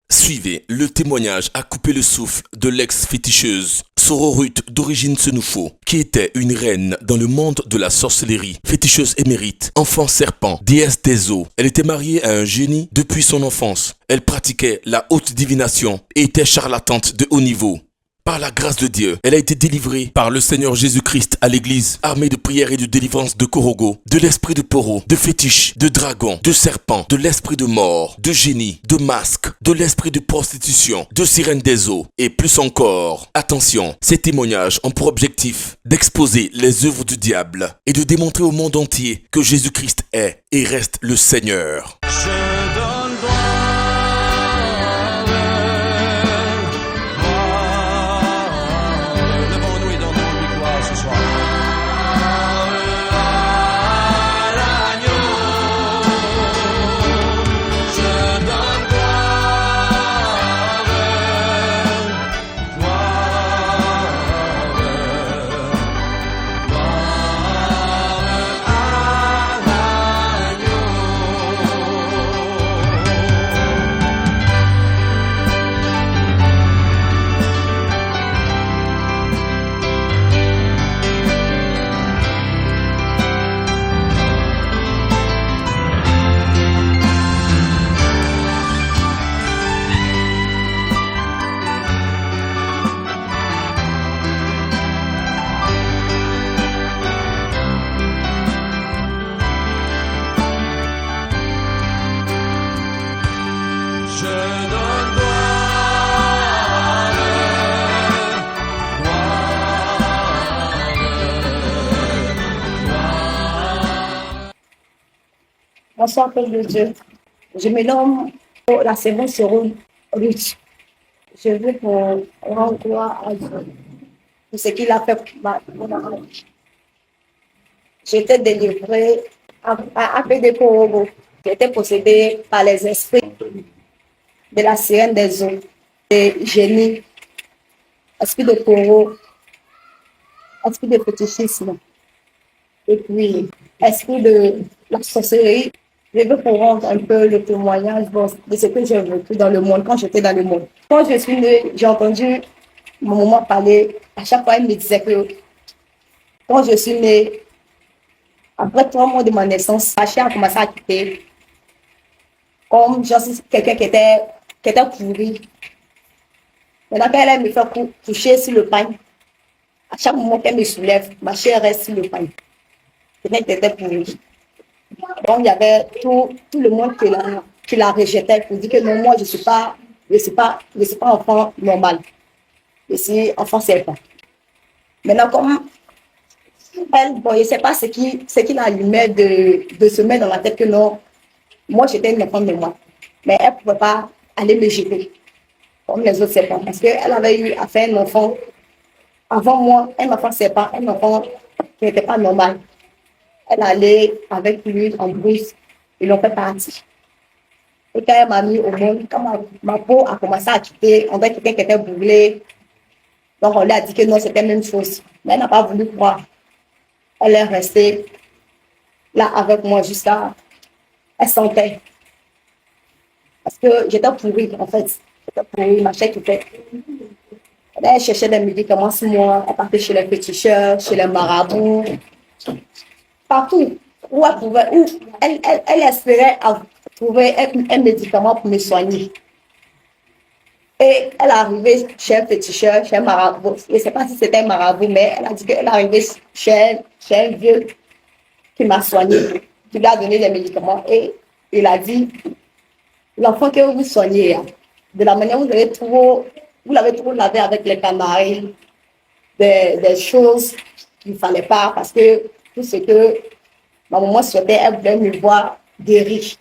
Suivez le témoignage à couper le souffle de l'ex-féticheuse Sororute d'origine Senoufo, qui était une reine dans le monde de la sorcellerie, féticheuse émérite, enfant serpent, déesse des eaux. Elle était mariée à un génie depuis son enfance. Elle pratiquait la haute divination et était charlatante de haut niveau. Par la grâce de Dieu, elle a été délivrée par le Seigneur Jésus-Christ à l'église, armée de prières et de délivrance de Korogo, de l'esprit de Poro, de fétiche, de dragon, de serpent, de l'esprit de mort, de génie, de masque, de l'esprit de prostitution, de sirène des eaux, et plus encore. Attention, ces témoignages ont pour objectif d'exposer les œuvres du diable et de démontrer au monde entier que Jésus-Christ est et reste le Seigneur. Bonsoir, Père de Dieu. Je me nomme la servante Sororute. Je veux pour rendre gloire à Dieu pour ce qu'il a fait pour ma vie. J'étais délivrée à des Korogo. J'étais possédée par les esprits de la sirène des eaux, des génies, esprit de Koro, esprit de fétichisme, et puis esprit de la sorcellerie. Je veux pour rendre un peu le témoignage de ce que j'ai vécu dans le monde, quand j'étais dans le monde. Quand je suis née, j'ai entendu mon maman parler. À chaque fois, elle me disait que quand je suis née, après 3 mois de ma naissance, ma chair a commencé à quitter. Comme je suis quelqu'un qui était pourri. Maintenant, quand elle me fait toucher sur le pain, à chaque moment qu'elle me soulève, ma chair reste sur le pain. Quelqu'un qui était pourri. Donc, il y avait tout le monde qui la rejetait pour dire que non, moi, je suis pas enfant normal. Je suis enfant serpent. Maintenant, comme elle, bon, je ne sais pas ce qui l'allumait de se mettre dans la tête que non, moi, j'étais une enfant normale. Mais elle ne pouvait pas aller me jeter comme les autres serpents. Parce qu'elle avait eu à faire un enfant avant moi, un enfant serpent, un enfant qui n'était pas normal. Elle allait avec lui en brousse, ils l'ont fait partir. Et quand elle m'a mis au monde, quand ma peau a commencé à quitter, on dirait quelqu'un qui était brûlé. Donc on lui a dit que non, c'était la même chose. Mais elle n'a pas voulu croire. Elle est restée là avec moi jusqu'à... Elle sentait. Parce que j'étais pourrie, en fait. J'étais pourrie, ma chair qui fait. Elle cherchait des médicaments sur moi. Elle partait chez les féticheurs, chez les marabouts. Partout où elle pouvait, où elle espérait trouver un médicament pour me soigner. Et elle est arrivée chez un féticheur, chez un marabout. Je ne sais pas si c'était un marabout, mais elle a dit qu'elle est arrivée chez un vieux qui m'a soigné, qui lui a donné des médicaments. Et il a dit, l'enfant que vous soignez, de la manière où vous l'avez trop lavé avec les canaries, des choses qu'il ne fallait pas, parce que tout ce que ma maman souhaitait, elle voulait me voir guérie.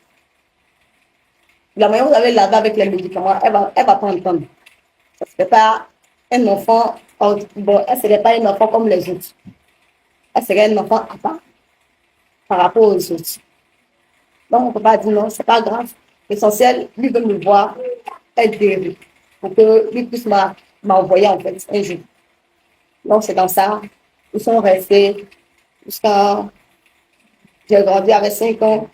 La manière où vous avez lavé avec les médicaments, elle va pas entendre. Ça ne serait pas un enfant, bon, elle ne serait pas un enfant comme les autres. Elle serait un enfant à part par rapport aux autres. Donc, on ne peut pas dire non, ce n'est pas grave. L'essentiel, lui veut me voir être guérie. Pour que lui puisse m'envoyer en fait un jour. Donc, c'est dans ça. Ils sont restés jusqu'à... J'ai grandi avec 5 ans.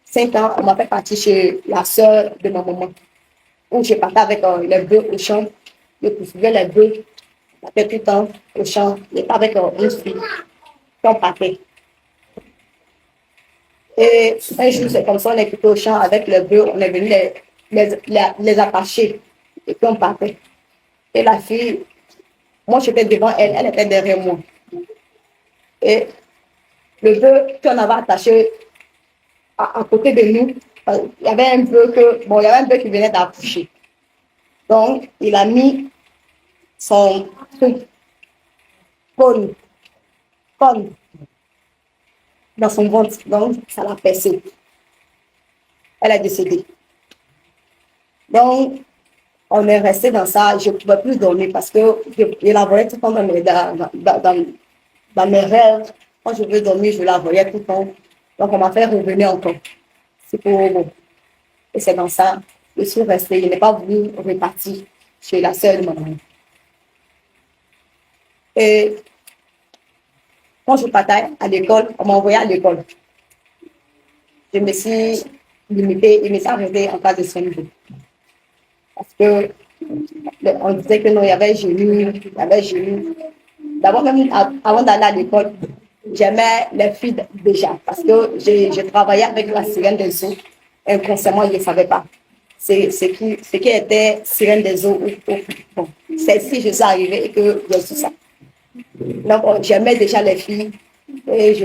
5 ans, on m'a fait partir chez la sœur de ma maman. où je partais avec les bœufs au champ. Je poursuivais les bœufs, je partais tout le temps au champ. Je pas avec une fille. Puis on partait. Et un jour, c'est comme ça, on est quitté au champ avec les bœufs, on est venu les attacher. Et puis on partait. Et la fille, moi j'étais devant elle, elle était derrière moi. Et le bœuf qu'on avait attaché à côté de nous, il y avait un bœuf il y avait un bœuf qui venait d'accoucher. Donc, il a mis son truc, cône, cône, dans son ventre. Donc, ça l'a percé. Elle est décédée. Donc, on est resté dans ça. Je ne pouvais plus dormir parce que je la voyais tout le temps dans mes rêves. Quand je veux dormir, je la voyais tout le temps. Donc, on m'a fait revenir encore. C'est pour bon. Et c'est dans ça. Je suis restée. Je n'ai pas voulu repartir chez la sœur de ma maman. Et quand je partais à l'école, on m'a envoyé à l'école. Je me suis limitée, je me suis arrêtée en classe de CM2. Parce que on disait que non, il y avait génie, il y avait génie. D'abord, même avant d'aller à l'école, j'aimais les filles déjà. Parce que j'ai travaillé avec la sirène des eaux. Inconsciemment, je ne savais pas. C'est ce qui était sirène des eaux. Bon, c'est ici que je suis arrivée et que j'ai su ça. Donc, j'aimais déjà les filles et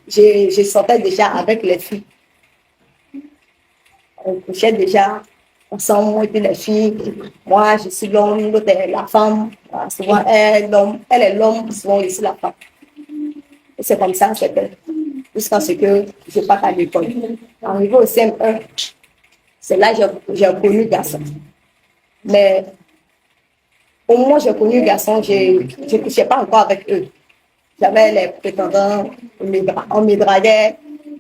je sortais déjà avec les filles. On couchait déjà ensemble, moi et puis les filles. Moi, je suis l'homme, l'autre est la femme. Souvent, elle est l'homme, souvent, je suis la femme. Et c'est comme ça, c'était jusqu'à ce que je parte à l'école. Arrivé au CM1, c'est là que j'ai connu garçon. Mais au moment où j'ai connu garçon, je ne couchais pas encore avec eux. J'avais les prétendants, on me draguait,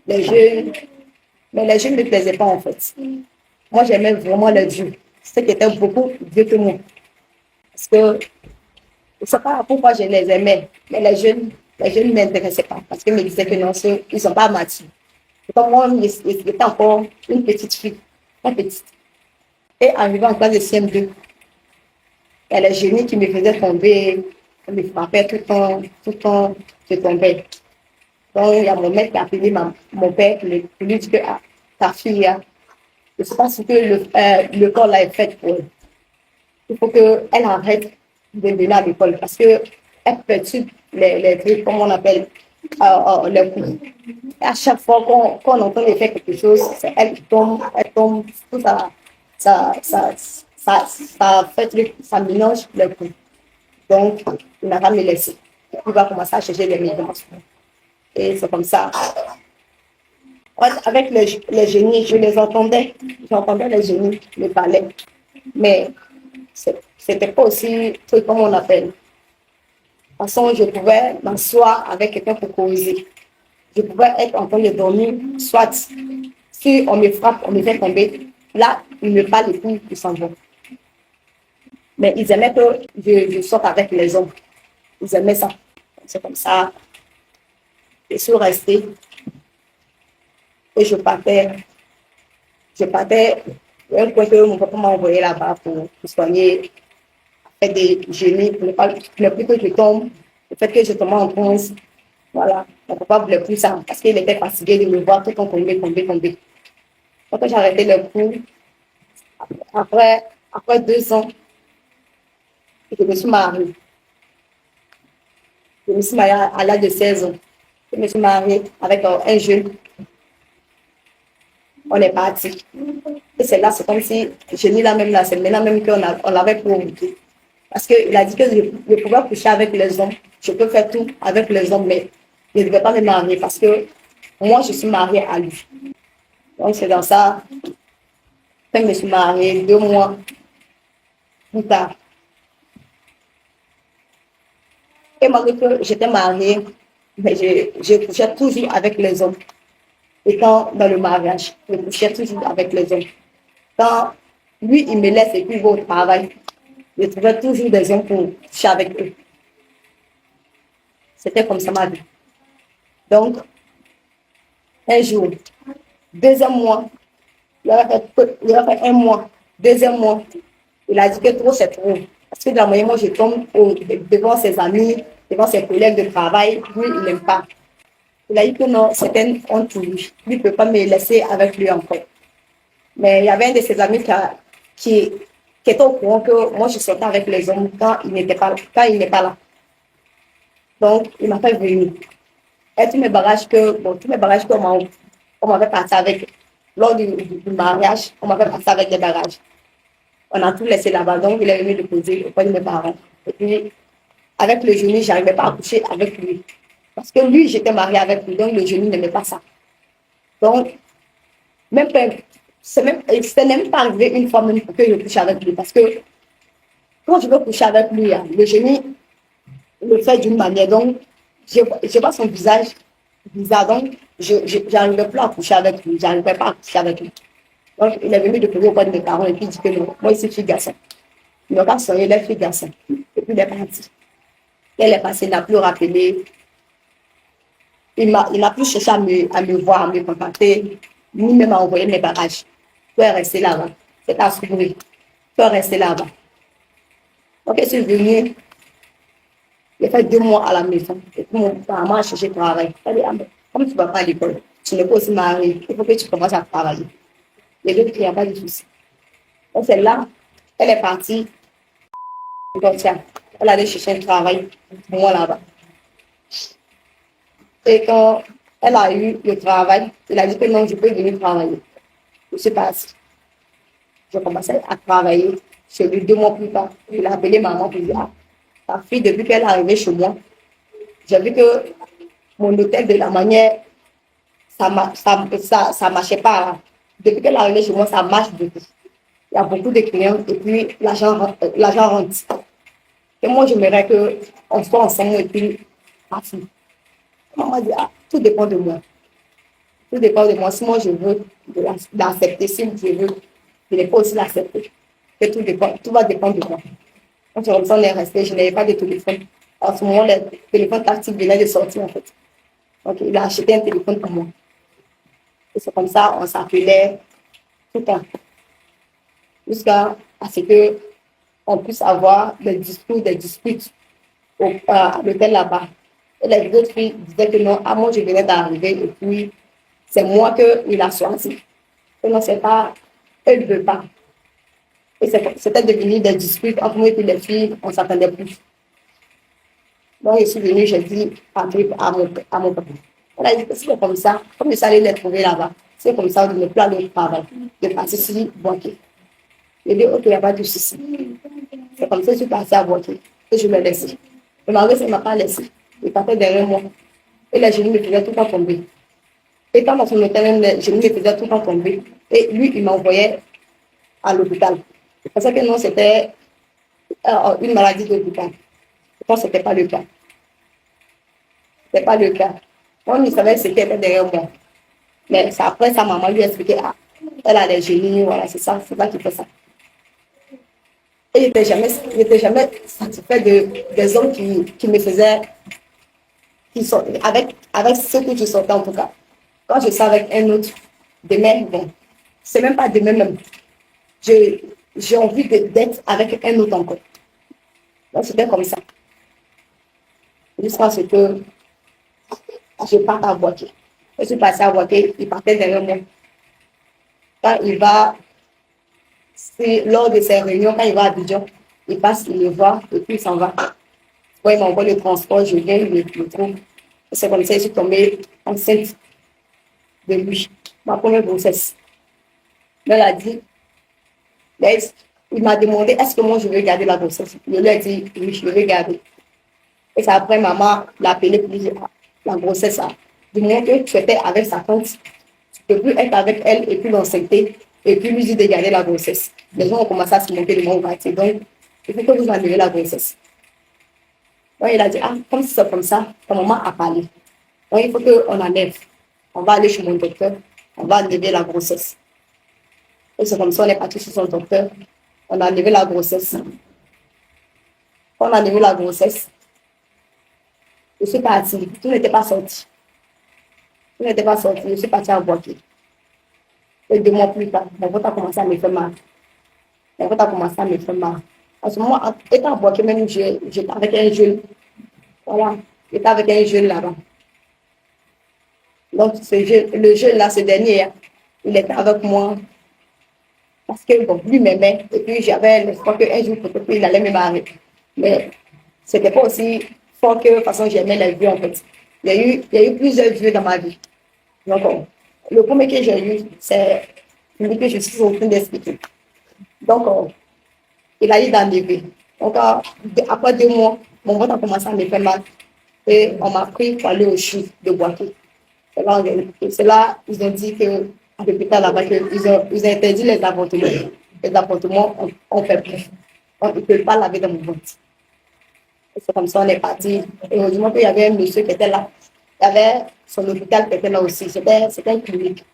les jeunes. Mais les jeunes ne me plaisaient pas en fait. Moi, j'aimais vraiment les vieux. Ceux qui étaient beaucoup vieux que moi. Parce que je ne sais pas pourquoi je les aimais. Mais les jeunes ne m'intéressaient pas. Parce qu'ils me disaient que non, ils ne sont pas matures. Donc moi, j'étais encore une petite fille. Pas petite. Et arrivé en classe de CM2, il y a les génies qui me faisaient tomber. Ils me frappaient tout le temps, je tombais. Donc, il y a mon maître qui a appelé mon père pour lui dire que ta fille, je ne sais pas ce que le corps là est fait pour elle. Il faut qu'elle arrête de venir à l'école parce qu'elle perturbe les trucs, comme on appelle, les coups. Et à chaque fois qu'on entend elle faire quelque chose, c'est elle qui tombe, tout ça fait truc, ça mélange les coups. Donc, il n'a pas me laisser. Il va commencer à chercher les médicaments. Et c'est comme ça. Avec les génies, je les entendais. J'entendais les génies me parler. Mais c'était pas aussi truc comme on appelle. De toute façon, je pouvais m'asseoir avec quelqu'un pour causer. Je pouvais être en train de dormir, soit si on me frappe, on me fait tomber. Là, ils me parlent et puis ils s'en vont. Mais ils aimaient que je sorte avec les hommes. Ils aimaient ça. C'est comme ça. Je suis restée. Et je partais, un point que mon papa m'a envoyé là-bas pour soigner, faire des génies, pour ne plus que je tombe, le fait que je tombe en bronze. Voilà, mon papa ne voulait plus ça, parce qu'il était fatigué de me voir tout le temps tomber. Donc j'ai arrêté le cours. Après 2 ans, je me suis mariée. Je me suis mariée à l'âge de 16 ans. Je me suis mariée avec un jeune. On est parti. Et c'est là, c'est comme si j'ai mis la même là, c'est maintenant même on l'avait provoqué. Parce qu'il a dit que je pouvais coucher avec les hommes, je peux faire tout avec les hommes, mais je ne devais pas me marier parce que moi, je suis mariée à lui. Donc c'est dans ça, quand je me suis mariée, 2 mois plus tard. Et malgré que j'étais mariée, mais je couchais toujours avec les hommes. Étant dans le mariage, je couchais toujours avec les hommes. Quand lui, il me laisse et puis il va au travail, je trouvais toujours des hommes pour coucher avec eux. C'était comme ça ma vie. Donc, un jour, 2e mois, Il a fait un mois, deuxième mois. Il a dit que trop, c'est trop. Parce que de la moyenne, moi, je tombe devant ses amis, devant ses collègues de travail. Lui, il n'aime pas. Il a dit que non, c'était une honte pour lui. Lui ne peut pas me laisser avec lui encore. Mais il y avait un de ses amis qui, qui était au courant que moi, je sortais avec les hommes quand il n'est pas là. Donc, il m'a fait venir. Et tous mes bagages qu'on m'avait passé avec, lors du mariage, on m'avait passé avec des bagages. On a tout laissé là-bas, donc il est venu le poser auprès de mes parents. Et puis, avec le genou, je n'arrivais pas à coucher avec lui. Parce que lui, j'étais mariée avec lui, donc le genou n'aimait pas ça. Donc, même pas, c'est même pas arrivé une fois même que je couche avec lui. Parce que quand je veux coucher avec lui, le genou le fait d'une manière. Donc, je vois son visage bizarre. Donc, je n'arrivais plus à coucher avec lui. Je n'arrivais pas à coucher avec lui. Donc, il est venu de poser auprès de mes parents et puis il dit que non, moi ici, je suis garçon. Il n'a pas sonné, il est fille garçon. Et puis, il est parti. Elle est passée, il n'a plus rappelé. Il n'a plus cherché à me voir, à me contacter, ni même à envoyer mes bagages. Tu es resté là-bas. C'est à s'ouvrir. Tu es resté là-bas. Donc, je suis venue. J'ai fait 2 mois à la maison. Et puis, mon maman a cherché travail. Elle dit, ah, mais comme tu ne vas pas à l'école, tu ne peux aussi marier. Il faut que tu commences à travailler. Les deux, il n'y a pas de souci. Donc, c'est là, elle est partie. Donc, tiens, elle allait chercher un travail pour moi là-bas. Et quand elle a eu le travail, il a dit que non, je peux venir travailler. Je suis partie. Je commençais à travailler chez lui 2 mois plus tard. Il a appelé maman pour dire, ah, ta fille, depuis qu'elle est arrivée chez moi, j'ai vu que mon hôtel, de la manière, ça marchait pas. Depuis qu'elle est arrivée chez moi, ça marche beaucoup. Il y a beaucoup de clients et puis l'argent rentre. Et moi, j'aimerais qu'on soit ensemble et puis partir. Maman dit, ah, tout dépend de moi. Tout dépend de moi. Si moi, je veux l'accepter, si je veux, je n'ai pas aussi l'accepter. Et tout va dépendre de moi. Quand je on est resté, je n'avais pas de téléphone. En ce moment, le téléphone tactile venait de sortir, en fait. Donc, il a acheté un téléphone pour moi. Et c'est comme ça, on s'appelait tout le temps. Jusqu'à ce qu'on puisse avoir des disputes à l'hôtel là-bas. Et les autres filles disaient que non, moi, je venais d'arriver et puis c'est moi qu'il a choisi. Et non, c'est pas, elle ne veut pas. Et c'était devenu des disputes entre moi et les filles, on ne s'attendait plus. Donc, je suis venue, j'ai dit à mon papa. Elle a dit que c'est comme ça, comme je allais les trouver là-bas, c'est comme ça, de ne plus aller au travail, de partir ici, boiter. J'ai dit, ok, il n'y a pas de souci. C'est comme ça que je suis partie à boiter. Et je l'ai laissé. Le mari, il ne m'a pas laissé. Il partait derrière moi. Et les genoux me faisaient tout le temps tomber. Et quand dans son hôtel, les genoux me faisaient tout le temps tomber. Et lui, il m'envoyait à l'hôpital. Parce que non, c'était une maladie d'hôpital. Je pense que ce n'était pas le cas. Ce n'était pas le cas. Moi, je savais ce qui était derrière moi. Mais après, sa maman lui a expliqué, ah, elle a des genoux, voilà, c'est ça qui fait ça. Et il n'était jamais satisfait des hommes qui me faisaient, avec ce que je sortais en tout cas. Quand je suis avec un autre, demain, bon, c'est même pas demain même. J'ai envie d'être avec un autre encore. Donc c'était comme ça. Jusqu'à ce que je parte à Boaké. Je suis passée à Boaké, il partait derrière moi. Quand il va, lors de ses réunions, quand il va à Abidjan, il passe, il le voit, et puis il s'en va. Quand il m'envoie le transport, je viens, il me trouve. C'est comme ça que je suis tombée enceinte de lui, ma première grossesse. Elle a dit, il m'a demandé, est-ce que moi je veux garder la grossesse? Je lui ai dit, oui, je veux garder. Et c'est après, maman l'a appelé pour lui dire, ah, la grossesse, du moment que tu étais avec sa tante, tu ne peux plus être avec elle et puis l'enceinte et puis lui dire de garder la grossesse. Les gens ont commencé à se moquer de moi au quartier. Donc, il faut que vous enlevez la grossesse. Donc, il a dit, ah, comme si c'est comme ça, ta maman a parlé. Donc, il faut qu'on enlève. On va aller chez mon docteur, on va enlever la grossesse. Et c'est comme ça, on est parti chez son docteur, on a enlevé la grossesse. Quand on a enlevé la grossesse, je suis partie, tout n'était pas sorti. Tout n'était pas sorti, je suis partie à Boaké. Et 2 mois plus tard, mon ventre a commencé à me faire mal. Mon ventre a commencé à me faire mal. À ce moment, étant à Boaké, même, j'étais avec un jeune. Voilà, j'étais avec un jeune là-bas. Donc, le jeune là, ce dernier, hein, il était avec moi parce que bon, lui m'aimait. Et puis, j'avais l'espoir qu'un jour, peut-être, il allait me marier. Mais c'était pas aussi fort que de toute façon, j'aimais les vieux en fait. Il y a eu plusieurs vieux dans ma vie. Donc, le premier que j'ai eu, c'est celui que je suis en train d'expliquer. Donc, il a eu d'enlever. Donc, après 2 mois, mon ventre a commencé à me faire mal. Et on m'a pris pour aller au CHU de Boaké. C'est là ils ont dit que, à l'hôpital là-bas, ils ont interdit les avortements. Les avortements, on fait plus. On ne peut pas laver dans mon ventre. Et c'est comme ça, on est parti. Et heureusement qu'il y avait un monsieur qui était là. Il y avait son hôpital qui était là aussi. C'était une clinique.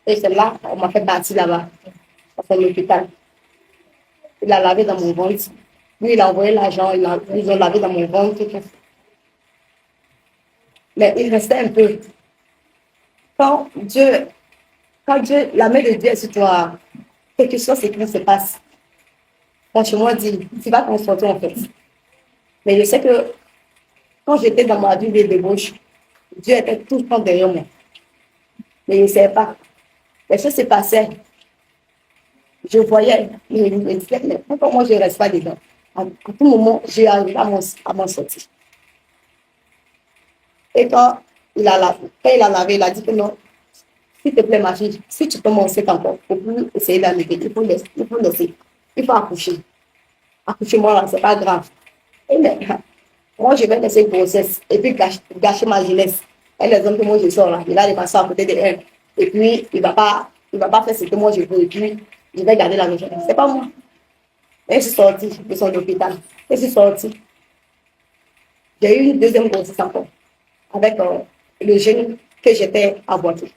Et c'est là, on m'a fait partir là-bas, à son hôpital. Il a lavé dans mon ventre. Lui, il a envoyé l'argent, ils ont lavé dans mon ventre. Tout. Mais il restait un peu. Quand Dieu, la main de Dieu est sur toi, quelque chose qui se passe. Franchement, dit, tu vas t'en sortir en fait. Mais je sais que quand j'étais dans ma vie de débauche, Dieu était tout le temps derrière moi. Mais je ne savais pas. Les choses se passaient. Je voyais, mais je me disais, mais pourquoi moi je ne reste pas dedans? À tout moment, j'ai arrivé à m'en sortir. Et quand il a lavé, il a dit que non, s'il te plaît, ma fille, si tu peux m'enseigner encore, il ne faut plus essayer d'enlever, il faut laisser. Il faut accoucher. Accoucher-moi là, c'est pas grave. Et mais, moi, je vais laisser une grossesse et puis gâcher ma jeunesse. Et les hommes que moi je sors là, il a des passants à côté de elle. Et puis, il va pas faire ce que moi je veux. Et puis, je vais garder la maison. C'est pas moi. Et je suis sortie de son hôpital. Et je suis sortie. J'ai eu une deuxième grossesse encore avec le jeune que j'étais à Boaké.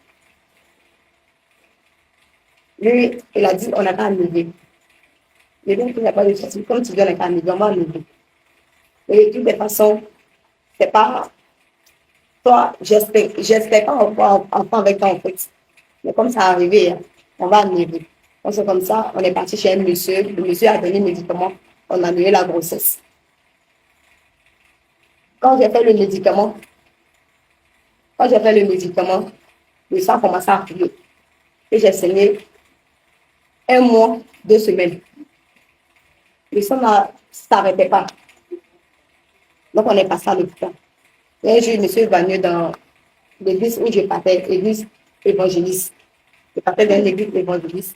Lui, il a dit, on n'a qu'à enlever. Mais donc, il n'y a pas de souci. Comme tu viens, on n'a qu'à enlever, on va enlever. Et de toutes les façons, c'est pas... Toi, j'espère pas enfant avec toi, en fait. Mais comme ça arrivé, hein, on va enlever. Donc, c'est comme ça, on est parti chez un monsieur. Le monsieur a donné les médicaments. On a annulé la grossesse. Quand j'ai fait le médicament, le sang commençait à couler. Et j'ai saigné 1 mois, 2 semaines. Le sang ne s'arrêtait pas. Donc, on est passé à l'hôpital. Et un jour, je me suis évanouie dans l'église où je partais, l'église évangéliste. Je partais dans l'église évangéliste.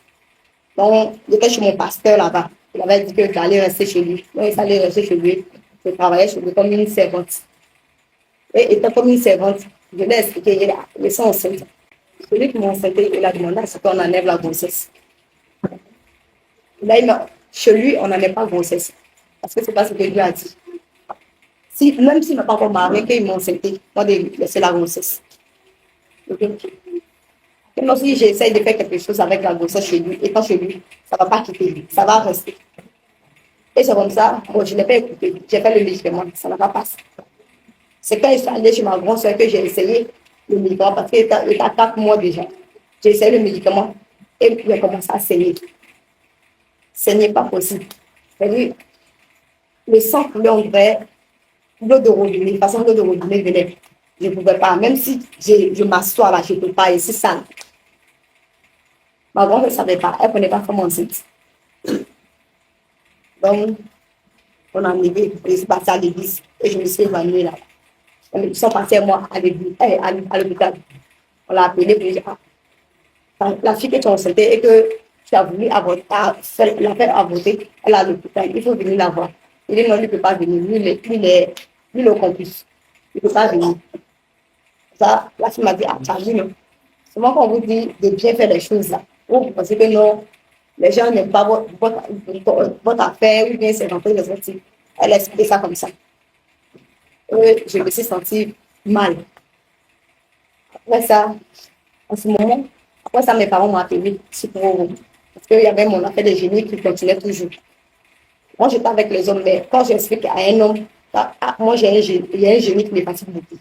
Donc, j'étais chez mon pasteur là-bas. Il avait dit que j'allais rester chez lui. Donc, il fallait rester chez lui. Je travaillais chez lui comme une servante. Et étant comme une servante, je l'ai expliqué, il est sans enceinte. Celui qui m'a enceinté, il a demandé à ce qu'on enlève la grossesse. Là, chez lui, on n'enlève pas la grossesse. Parce que c'est pas ce que Dieu a dit. Même s'il n'a pas encore marié, qu'il m'a enceinté, moi, de laisser la grossesse. Okay. Et moi aussi, j'essaie de faire quelque chose avec la grossesse chez lui. Et quand chez lui, ça ne va pas quitter lui, ça va rester. Et c'est comme ça, bon, je n'ai pas écouté. J'ai fait le médicament, ça n'a pas passé. C'est quand je suis allée chez ma grande soeur que j'ai essayé le médicament parce qu'il était à 4 mois déjà. J'ai essayé le médicament et puis il a commencé à saigner. Saigner pas possible. C'est-à-dire, le sang coulait, on dirait l'eau de robinet, de façon l'eau de robinet venait. Je ne pouvais pas, même si je m'assois là, je ne peux pas, et c'est sale. Ma grand-mère ne savait pas, elle ne connaît pas comment c'est. Donc, on a enlevé, je suis partie à l'église et je me suis évanouie là. Ils sont passés moi à l'église, à l'hôpital. On l'a appelé pour dire, la fille que tu as enceintée et que tu as voulu avorter, la faire avorter, elle est à l'hôpital, il faut venir la voir. Il dit non, il ne peut pas venir, lui le complice. Il ne peut pas venir. Ça, la fille m'a dit, t'as vu, non? Souvent, quand on vous dit de bien faire les choses là, vous pensez que non, les gens n'aiment pas votre affaire ou bien c'est rentré les autres. Elle a expliqué ça comme ça. Et je me suis sentie mal. Après ça, en ce moment, après ça, mes parents m'ont appelé parce qu'il y avait mon affaire de génie qui continuait toujours. Moi, j'étais avec les hommes, mais quand j'explique à un homme, moi, il y a un génie qui me fatigue beaucoup.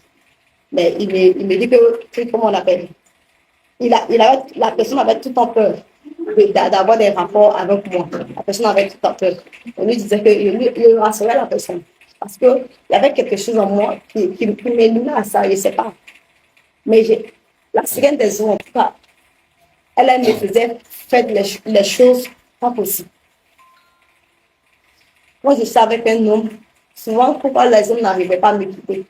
Mais il me dit que, comment on appelle? la personne avait tout le temps peur d'avoir des rapports avec moi. La personne avait tout le temps peur. On lui disait qu'il rassurait la personne. Parce qu'il y avait quelque chose en moi qui m'élimine à ça, je ne sais pas. Mais la sirène des eaux, en tout cas, elle me faisait faire les choses pas possibles. Moi, je savais qu'un homme, souvent, pourquoi les hommes n'arrivaient pas à me quitter?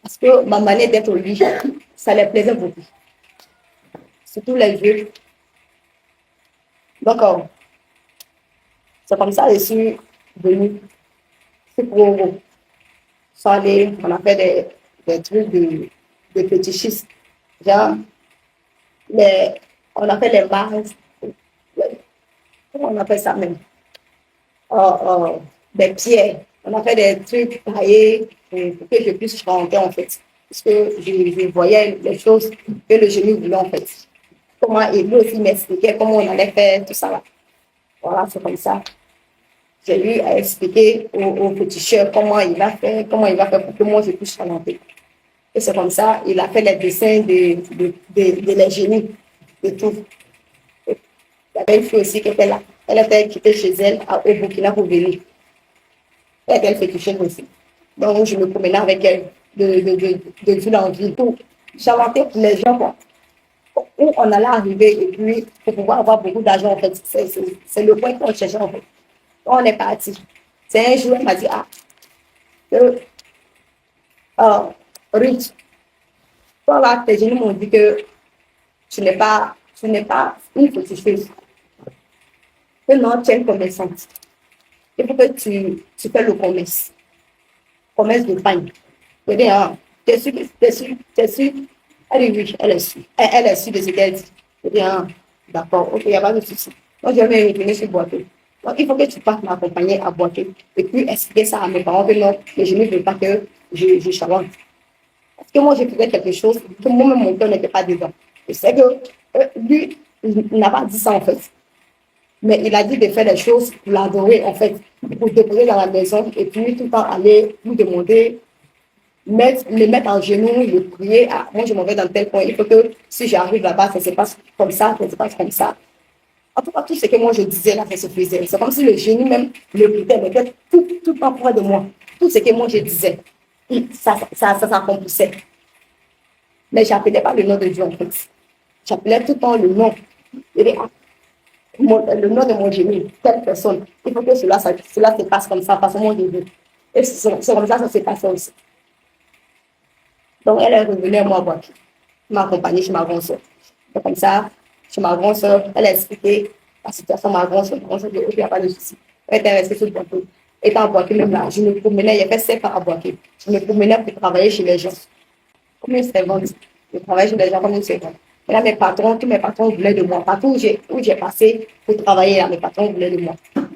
Parce que ma manière d'être au lit, ça les plaisait beaucoup. Surtout les vieux. Donc, c'est comme ça que je suis venue. C'est pour aller, on a fait des trucs de fétichistes. Genre, on a fait les bases. Comment on appelle ça même? Des pierres. On a fait des trucs taillés pour que je puisse chanter en fait. Parce que je voyais les choses que le génie voulait en fait. Comment il aussi m'expliquait comment on allait faire tout ça là. Voilà, c'est comme ça. J'ai eu à expliquer au petit cher comment il va faire pour que moi je puisse chanter. Et c'est comme ça, il a fait les dessins de les génies, de tout. Il y avait une fille aussi qui était là. Elle était quittée chez elle au Burkina pour venir. Elle fétichait aussi. Donc, je me promenais avec elle de ville en ville. Chanter pour les gens, quoi. Où on allait arriver et puis pour pouvoir avoir beaucoup d'argent, en fait. C'est le point qu'on cherchait, en fait. Donc, on est parti. C'est un jour, elle m'a dit, Ruth, toi là, tes génies m'ont dit que tu n'es pas une féticheuse. Que non, tu es une commerçante. Il faut que tu fais le commerce de pain. Je dis, t'es sûr, t'es sûr. Elle dit oui, elle est sûre. Elle est sûre de ce qu'elle dit. Je dis, d'accord, ok, il n'y a pas de souci. Donc, je vais retourner sur Boaké. Donc, il faut que tu partes m'accompagner à Boaké. Et puis, expliquer ça à mes parents que non, que je ne veux pas que je chante. Parce que moi, je faisais quelque chose que moi-même, mon cœur n'était pas dedans. Je sais que lui, il n'a pas dit ça en fait. Mais il a dit de faire des choses pour l'adorer, en fait, pour déposer dans la maison et puis tout le temps aller lui demander, le mettre en genoux, le prier. Ah, moi, je m'en vais dans tel point. Il faut que si j'arrive là-bas, ça se passe comme ça, ça se passe comme ça. En tout cas, tout ce que moi je disais là, ça se faisait. C'est comme si le génie même le quittait, mais tout le temps près de moi. Tout ce que moi je disais, ça s'accomplissait. Mais je n'appelais pas le nom de Dieu, en fait. J'appelais tout le temps le nom. Le nom de mon génie, telle personne. Il faut que cela se passe comme ça, parce que moi, je veux. Et c'est comme ça que ça s'est passé aussi. Donc, elle est revenue à moi à Boaké. Elle m'a accompagnée chez ma grande soeur. C'est comme ça, chez ma grande soeur, elle a expliqué la situation de ma grande soeur. Ma grande soeur dit, il n'y a pas de souci. Elle était restée sur Boaké. Étant à Boaké, même là, je me promenais, il y avait 5 ans à Boaké. Je me promenais pour travailler chez les gens. Comme une servante. Je travaillais chez les gens comme une servante. Et là, tous mes patrons voulaient de moi. Partout où j'ai passé pour travailler, là, mes patrons voulaient de moi. Parce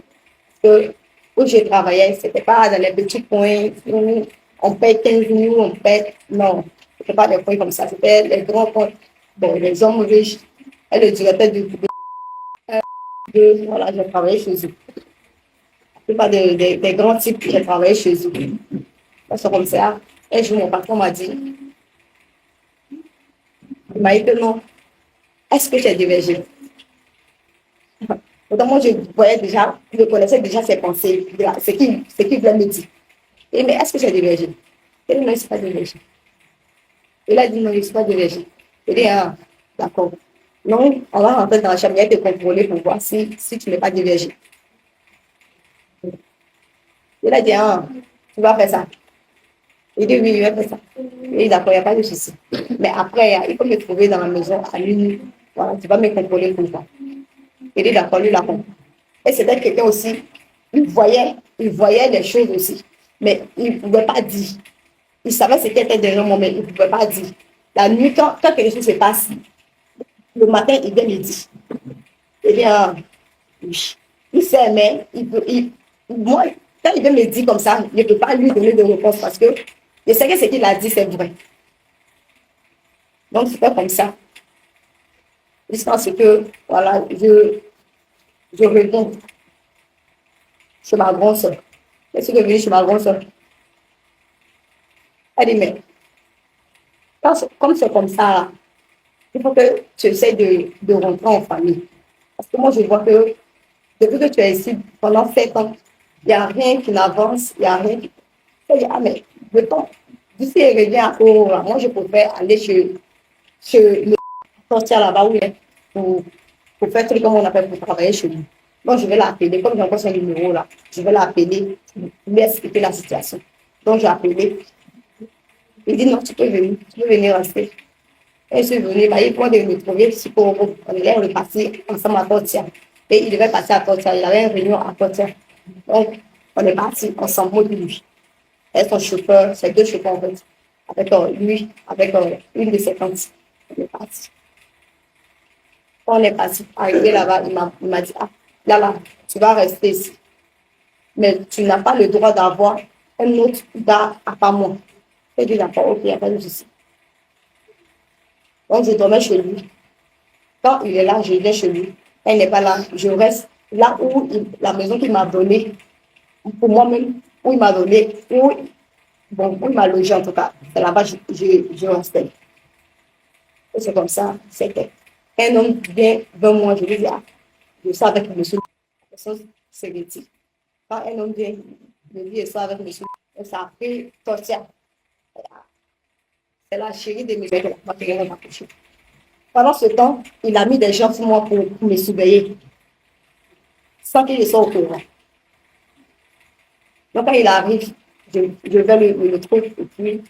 que où j'ai travaillé, ce n'était pas dans les petits coins où on paye 15 000, on paye. Non, ce n'était pas des coins comme ça. C'était les grands coins. Bon, les hommes riches. Et le directeur voilà, j'ai travaillé chez eux. Ce pas des grands types, j'ai travaillé chez eux. C'est comme ça. Un jour, mon patron m'a dit, il m'a dit que non. Est-ce que j'ai divergé? Pourtant, moi, je connaissais déjà ses pensées, ce qu'il voulait me dire. Et mais est-ce que j'ai divergé? Il dit non, je ne suis pas divergé. Il a dit non, je ne suis pas divergé. Il dit, d'accord. Non, on va rentrer dans la chambre et te contrôler pour voir si tu n'es pas divergé. Il a dit, tu vas faire ça. Il dit oui, je vais faire ça. Il dit d'accord, il n'y a pas de souci. Mais après, il faut me trouver dans la maison à minuit. Voilà, tu vas me contrôler pour ça. Il dit d'accord, lui, il a compris. Et c'était quelqu'un aussi, il voyait les choses aussi, mais il ne pouvait pas dire. Il savait ce qui était derrière moi, mais il ne pouvait pas dire. La nuit, quand quelque chose se passe, le matin, il vient me dire. Il dit, oui. Il sait, mais moi, quand il vient me dire comme ça, je ne peux pas lui donner de réponse parce que je sais que ce qu'il a dit, c'est vrai. Donc, c'était comme ça. Jusqu'à ce que, voilà, je reviens chez ma grande soeur. Je suis revenue chez ma grande soeur. Elle dit, mais comme c'est comme ça, là, Il faut que tu essaies de rentrer en famille. Parce que moi, je vois que depuis que tu es ici pendant 7 ans, il n'y a rien qui n'avance, il n'y a rien qui... Ah, mais le temps, d'ici et revient à Aurora, moi, je préfère aller chez le sortir là-bas où il est pour faire truc comme on appelle pour travailler chez lui. Donc, je vais l'appeler. Comme j'ai encore son numéro là, je vais l'appeler, lui expliquer la situation. Donc, j'ai appelé. Il dit non, tu peux venir rester. Et je suis venue, il prend de me trouver ici pour on allait repartir ensemble à Tortia. Et il devait passer à Tortia, il avait une réunion à Tortia. Donc, on est parti ensemble, moi et lui. Et son chauffeur, c'est 2 chauffeurs en fait. Avec lui, avec une de ses tantes. On est parti. Quand on est parti, arrivé là-bas, il m'a dit, ah, là, tu vas rester ici. Mais tu n'as pas le droit d'avoir un autre gars à part moi. J'ai dit, d'accord, ok, il n'y a pas de souci. Donc, je dormais chez lui. Quand il est là, je viens chez lui. Quand il n'est pas là, je reste là où la maison qu'il m'a donnée, pour moi-même, où il m'a donné, où il m'a logé en tout cas. C'est là-bas que je restais. Et c'est comme ça, c'était. Un homme vient vers moi, je lui dis, ah, je suis avec monsieur. La personne s'est retirée. Quand un homme vient, je lui dis, je suis avec monsieur. Et ça a pris torture. C'est la chérie de mes bébés qui m'a accouché. Pendant ce temps, il a mis des gens sur moi pour me surveiller, sans qu'il soit au courant. Donc, quand il arrive, je vais le trouver, et puis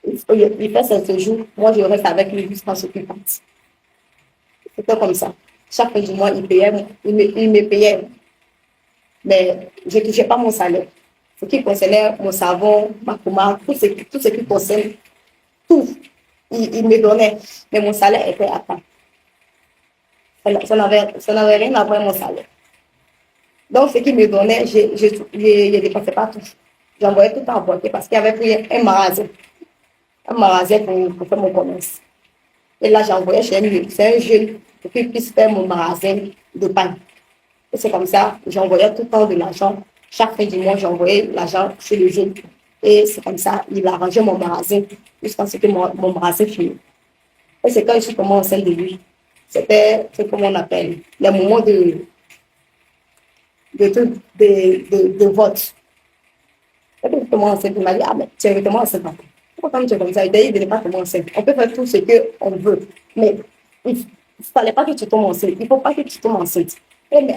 il fait son séjour. Moi, je reste avec lui jusqu'à ce qu'il parte. C'était comme ça. Chaque fin du mois, il me payait. Mais je ne touchais pas mon salaire. Ce qui concernait mon savon, ma pommade, tout ce qui concerne, tout, il me donnait. Mais mon salaire était à temps. Ça n'avait rien à voir avec mon salaire. Donc, ce qu'il me donnait, je ne dépensais pas tout. J'envoyais tout en boîte parce qu'il y avait pris un magasin pour faire mon commerce. Et là, j'envoyais chez lui. C'est un jeune pour qu'il puisse faire mon magasin de pain. Et c'est comme ça, j'envoyais tout le temps de l'argent. Chaque fin du mois, j'envoyais l'argent chez le jeune. Et c'est comme ça, il arrangeait mon magasin jusqu'à ce que mon magasin finisse. Et c'est quand je suis tombée enceinte de lui. C'était ce qu'on appelle les moments de vote. Et puis, je enceinte, il m'a dit, ah, mais tu es vraiment enceinte. Pourquoi tu es comme ça? Il dit, il n'est pas tombé enceinte. On peut faire tout ce qu'on veut. Mais il ne fallait pas que tu tombes enceinte. Il ne faut pas que tu tombes enceinte. Mais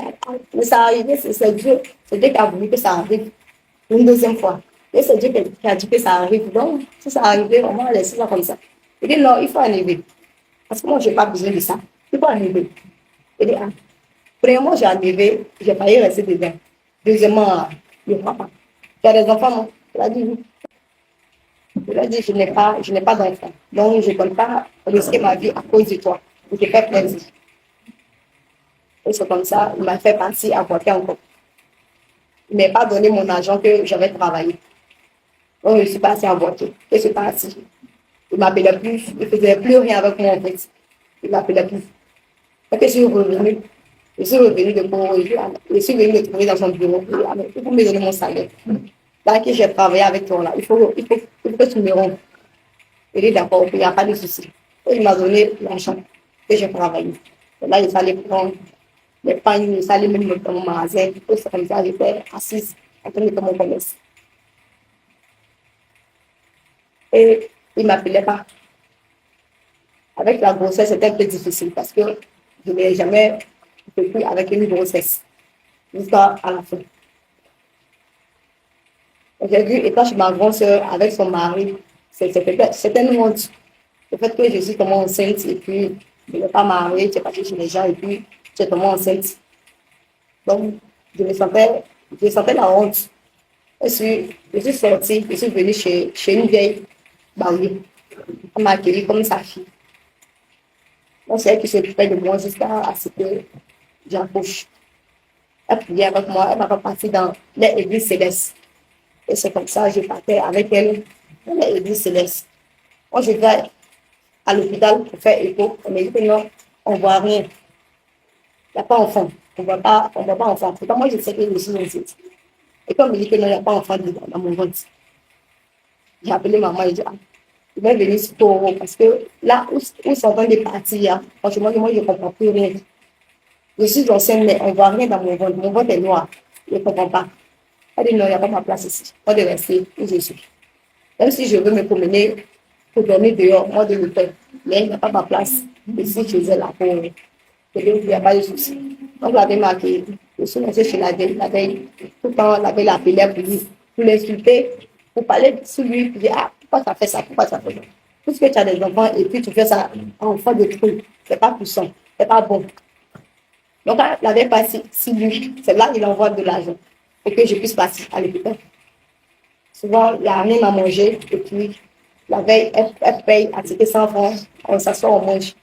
ça arrivait, c'est Dieu qui a voulu que ça arrive une deuxième fois. Et c'est Dieu qui a dit que ça arrive. Donc, si ça arrivait, on va laisser ça comme ça. Il dit, non, il faut enlever. Parce que moi, je n'ai pas besoin de ça. Il faut enlever. Il dit, ah. Premièrement, j'ai enlevé, j'ai failli rester dedans. Deuxièmement, je ne crois pas. Tu as des enfants, non? Il a dit oui. Il a dit, je n'ai pas d'enfants. Donc, je ne peux pas risquer ma vie à cause de toi. Je te fais plaisir. Et c'est comme ça, il m'a fait partir à voter encore. Il ne m'a pas donné mon argent que j'avais travaillé. Donc, je suis partie à voter. Et je suis partie. Il ne m'appelait plus. Il ne faisait plus rien avec moi, en fait. Il ne m'appelait plus. Et je suis revenue. Je suis revenue de Port. Je suis venue le trouver dans son bureau. Il faut me donner mon salaire. Là que j'ai travaillé avec toi, là, il faut que tu me rendes. Il dit d'accord, il n'y a pas de souci. Et il m'a donné l'argent que j'ai travaillé. Et là, il fallait prendre les pagnes, il fallait même mettre dans mon magasin. Tout ça, comme ça, j'étais assise en train de faire mon commerce. Et il ne m'appelait pas. Avec la grossesse, c'était un peu difficile parce que je n'ai jamais vécu avec une grossesse jusqu'à la fin. J'ai vu, étant chez ma grande soeur avec son mari, c'était une honte. Le fait que je suis tombée enceinte et puis je n'ai pas mariée, tu es partie chez les gens et puis tu es tombée enceinte. Donc, je sentais la honte. Je suis sortie, je suis venue chez une vieille mariée. Elle m'a accueillie comme sa fille. Donc, c'est elle qui s'occupait de moi jusqu'à ce que j'accouche. Elle priait avec moi, elle m'a fait partir dans l'église céleste. Et c'est comme ça que je partais avec elle dans l'église céleste. Moi, je vais à l'hôpital pour faire écho. On me dit que non, on ne voit rien. Il n'y a pas d'enfant. On ne voit pas enfant. Pourtant, moi, je sais que je suis enceinte. Et quand on me dit que non, il n'y a pas d'enfant dans mon ventre, j'ai appelé maman et dit, ah, il va venir sur Toro parce que là où sont en train de partir, hein, franchement, moi, je ne comprends plus rien. Je suis enceinte, mais on ne voit rien dans mon ventre. Mon ventre est noir. Je ne comprends pas. Elle dit non, il n'y a pas ma place ici. Moi, de rester où je suis. Même si je veux me promener pour dormir dehors, moi, de le faire. Mais il n'y a pas ma place ici chez elle là pour. Il n'y a pas de souci. Donc, l'avait marqué. Je suis restée chez la veille. Tout le temps, la veille l'appelait pour l'insulter, pour parler sur lui, puis dire, ah, pourquoi ça fait ça, pourquoi ça fait ça. Puisque tu as des enfants et puis tu fais ça en fin de truc, c'est pas puissant, c'est pas bon. Donc, la veille passée, si lui, c'est là qu'il envoie de l'argent pour que je puisse passer à l'hôpital. Souvent, il n'y a rien à manger et puis la veille, elle paye à ticket 100 francs, on s'assoit, on mange.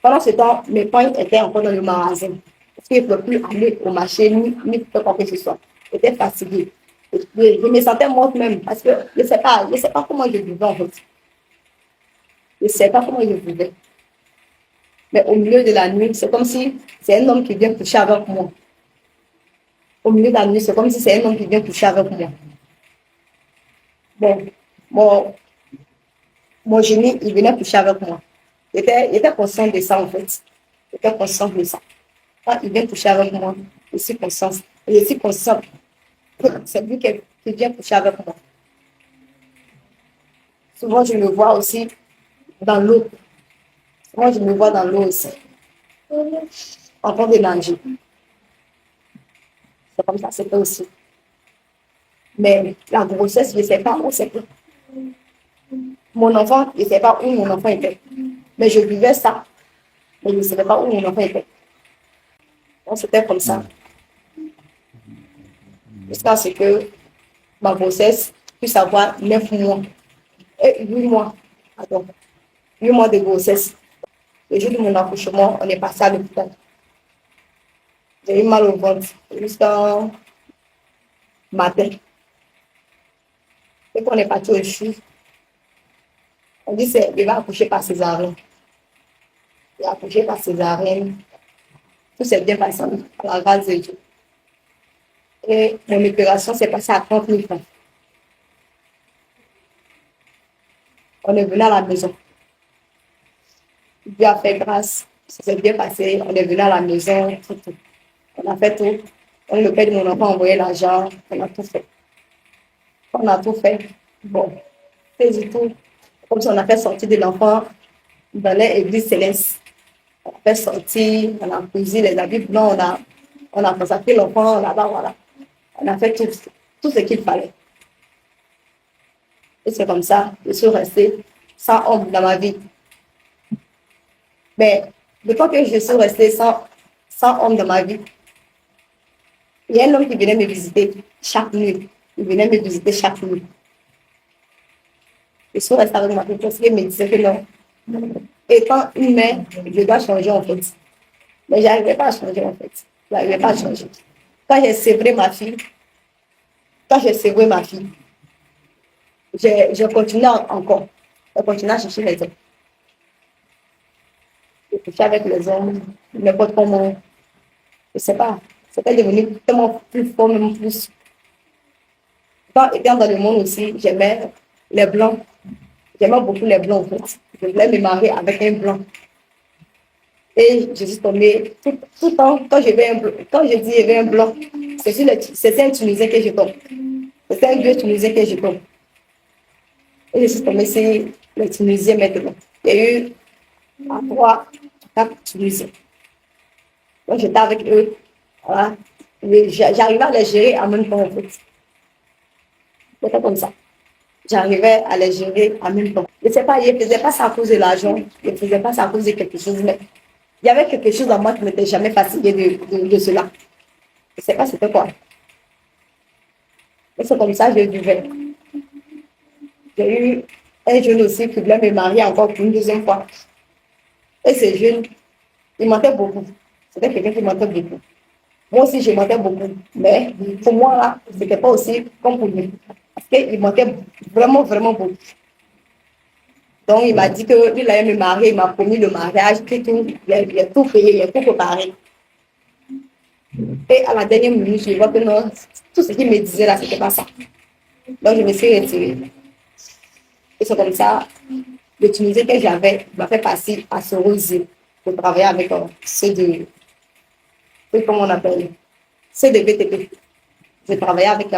Pendant ce temps, mes points étaient encore dans le magasin. Parce qu'il ne pouvait plus aller au marché, ni faire quoi que ce soit. J'étais fatiguée. Je me sentais morte même parce que je ne sais pas comment je vivais en fait. Je ne sais pas comment je vivais. Mais au milieu de la nuit, c'est comme si c'est un homme qui vient coucher avec moi. Au milieu de la nuit, c'est comme si c'est un homme qui vient coucher avec moi. Bon, mon génie, il venait coucher avec moi. Il était conscient de ça en fait. Il était conscient de ça. Quand il vient coucher avec moi, je suis consciente. Je suis consciente que c'est lui qui vient coucher avec moi. Souvent, je le vois aussi dans l'eau. Souvent, je me vois dans l'eau aussi. En train de nager. C'est comme ça, c'était aussi. Mais la grossesse, je ne sais pas où c'était. Mon enfant, je ne sais pas où mon enfant était. Mais je vivais ça. Mais je ne savais pas où mon enfant était. Donc, c'était comme ça. Jusqu'à ce que ma grossesse puisse avoir 9 mois. Et 8 mois. Attends. 8 mois de grossesse. Le jour de mon accouchement, on est passé à l'hôpital. J'ai eu mal au ventre jusqu'à matin. Et qu'on est parti au CHU, on dit qu'il va accoucher par césarienne. Il a accouché par césarienne. Tout s'est bien passé à la grâce de Dieu. Et mon opération s'est passée à 30 000 francs. On est venu à la maison. Dieu a fait grâce. Ça s'est bien passé. On est venu à la maison. Tout. On a fait tout. Donc, le père de mon enfant a envoyé l'argent. On a tout fait. On a tout fait. Bon, c'est du tout. Comme si on a fait sortir de l'enfant dans l'église céleste. On a fait sortir, on a posé les habits blancs, on a consacré l'enfant là-bas, voilà. On a fait tout ce qu'il fallait. Et c'est comme ça, je suis restée sans homme dans ma vie. Mais depuis que je suis restée sans homme dans ma vie, il y a un homme qui venait me visiter chaque nuit. Il venait me visiter chaque nuit. Je suis restée avec ma vie parce qu'il me disait que non. Étant humain, je dois changer en fait. Mais je n'arrivais pas à changer en fait. Je n'arrivais pas à changer. Quand j'ai sévré ma fille, je continuais encore. Je continuais à chercher les hommes. Je couchais avec les hommes, n'importe comment. Je ne sais pas. C'était devenu tellement plus fort, même plus. Quand étant dans le monde aussi, j'aimais les blancs. J'aimais beaucoup les blancs en fait. Je voulais me marier avec un blanc. Et je suis tombée tout le temps, quand je dis il y avait un blanc, c'est un Tunisien que je tombe. C'est un vieux Tunisien que je tombe. Et je suis tombée sur les Tunisiens maintenant. Il y a eu 4 Tunisiens. Donc j'étais avec eux. Voilà. J'arrivais à les gérer en même temps en fait. C'était comme ça. J'arrivais à les gérer en même temps. Je ne sais pas, je ne faisais pas ça à cause de l'argent. Je ne faisais pas ça à cause de quelque chose. Mais il y avait quelque chose en moi qui ne m'était jamais fatigué de cela. Je ne sais pas c'était quoi. Et c'est comme ça que je vivais. J'ai eu un jeune aussi qui voulait me marier encore pour une deuxième fois. Et ce jeune, il mentait beaucoup. C'était quelqu'un qui mentait beaucoup. Moi aussi, je mentais beaucoup. Mais pour moi, là, ce n'était pas aussi comme pour lui. Parce qu'il mentait vraiment, vraiment beaucoup. Donc, il m'a dit qu'il allait me marier, il m'a promis le mariage, tout, il a tout payé, il a tout préparé. Et à la dernière minute, je vois que non, tout ce qu'il me disait là, c'était pas ça. Donc, je me suis retirée. Et c'est comme ça, le Tunisien que j'avais m'a fait passer à ce rôle pour travailler avec ceux de, comment on appelle, ceux de BTP. J'ai travaillé avec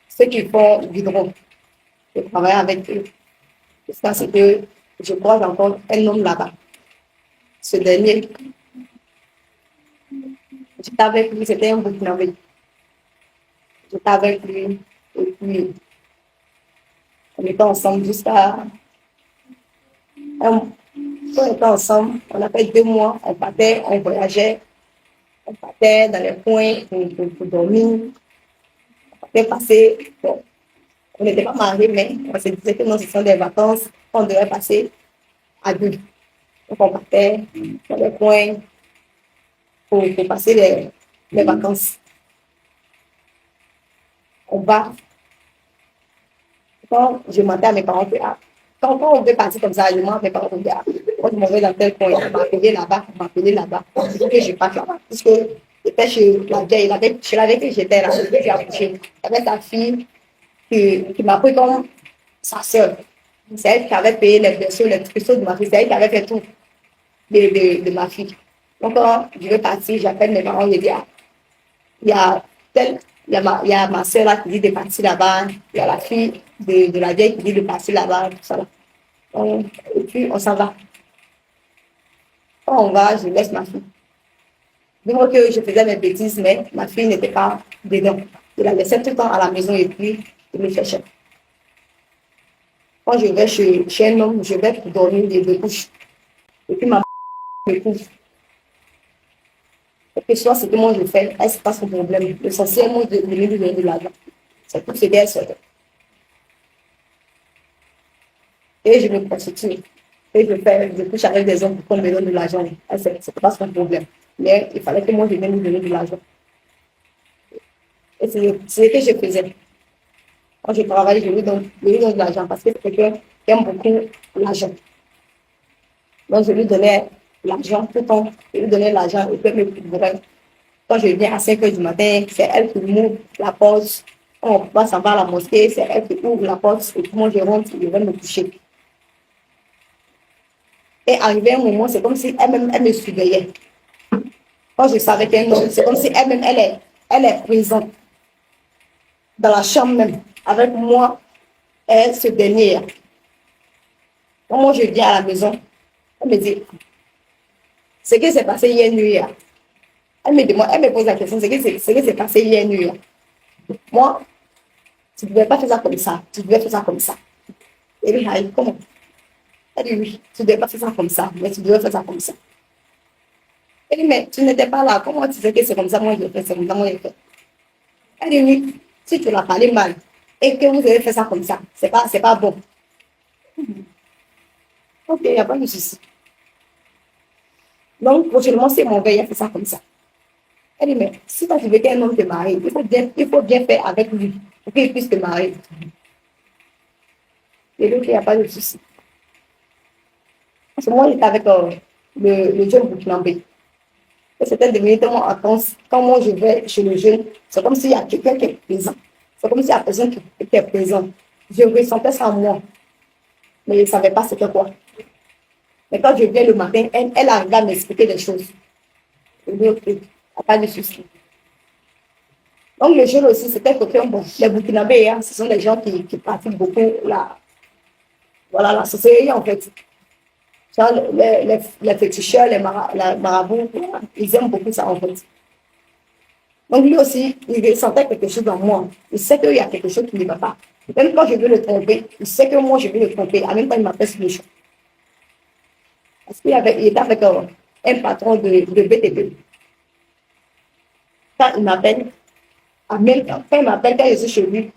ceux qui font du drone. J'ai travaillé avec eux. Jusqu'à ce que je croise encore un homme là-bas. Ce dernier, j'étais avec lui, c'était un Burkinabé. J'étais avec lui et puis on était ensemble jusqu'à on était ensemble, on a fait 2 mois, on partait, on voyageait, on partait dans les coins pour dormir, on partait passer, bon, on n'était pas mariés, mais on se disait que non, ce sont des vacances qu'on devait passer à deux. Donc on partait dans les coins pour passer les vacances. On va, quand je mentais à mes parents que quand on veut partir comme ça, je mens à mes parents que moi je m'en vais dans tel coin, on m'a appelé là-bas, on m'a appelé là-bas, il faut que je parte là-bas. Puisque j'étais chez la vieille, chez la vieille que j'étais là, que j'ai accouché. Il y avait sa fille qui m'a pris comme sa soeur. C'est elle qui avait payé les berceaux, les trucs de ma fille, c'est elle qui avait fait tout de ma fille. Donc quand je vais partir, j'appelle mes parents, je dis, il y a tel, il y a ma soeur là qui dit de partir là-bas, il y a la fille de la vieille qui dit de partir là-bas, tout ça là. Et puis on s'en va. Quand on va, je laisse ma fille. Dis-moi que je faisais mes bêtises, mais ma fille n'était pas dedans. Je la laissais tout le temps à la maison et puis je me cherchais. Quand je vais chez un homme, je vais pour dormir, je me couche. Et puis ma me couvre. Et que soit ce que moi je fais, elle, c'est pas son problème. L'essentiel, moi, de lui donner de l'argent. C'est tout ce qu'elle souhaite. Et je me prostitue. Et je couche avec des hommes pour qu'on me donne de l'argent. C'est pas son problème. Mais il fallait que moi je vienne lui donner de l'argent. Et c'est ce que je faisais. Quand je travaille, je lui donne de l'argent parce que c'est quelqu'un qui aime beaucoup l'argent. Donc je lui donnais l'argent tout le temps. Je lui donnais l'argent et puis elle me couvrait. Quand je viens à 5 heures du matin, c'est elle qui m'ouvre la porte. On va s'en va à la mosquée, c'est elle qui ouvre la porte et puis moi je rentre et je vais me coucher. Et arrivé un moment, c'est comme si elle-même, elle me surveillait. Quand je savais qu'elle est, c'est comme si elle-même, elle est présente dans la chambre même, avec moi et ce dernier. Quand moi je viens à la maison, elle me dit, ce qui s'est passé hier nuit. Elle me demande, elle me pose la question, ce qui s'est passé hier nuit. Moi, tu ne devais pas faire ça comme ça, tu devais faire ça comme ça. Et puis, comment? Elle dit oui, tu ne devais pas faire ça comme ça, mais tu devais faire ça comme ça. Elle dit, mais tu n'étais pas là, comment tu sais que c'est comme ça, moi je fais, c'est comme ça, moi je fais. Elle dit oui, si tu l'as parlé mal et que vous avez fait ça comme ça, c'est pas bon. Ok, il n'y a pas de souci. Donc, prochainement, c'est mon veille, elle fait ça comme ça. Elle dit, mais si tu veux qu'un homme te marie, il faut bien faire avec lui pour qu'il puisse te marier. Et donc, il n'y a pas de souci. Parce que moi, j'étais avec le jeune burkinabé. Et c'était devenu tellement intense. Quand moi, je vais chez le jeune, c'est comme s'il y a quelqu'un qui est présent. C'est comme s'il y a personne qui est présent. Je ressentais ça en moi. Mais je ne savais pas c'était quoi. Mais quand je viens le matin, elle arrive à m'expliquer des choses. Je dis, ok, il n'y a pas de souci. Donc, le jeune aussi, c'était quelqu'un bon. Les Burkinabés, hein, ce sont des gens qui pratiquent beaucoup la société, en fait. Genre, les féticheurs, les marabouts, ils aiment beaucoup ça, en fait. Donc, lui aussi, il ressentait quelque chose dans moi. Il sait qu'il y a quelque chose qui ne va pas. Même quand je veux le tromper, il sait que moi, je veux le tromper. En même temps, il m'appelle sur le champ. Parce qu'il était avec un patron de BTP. Quand il m'appelle, quand il m'appelle, quand je suis chez lui,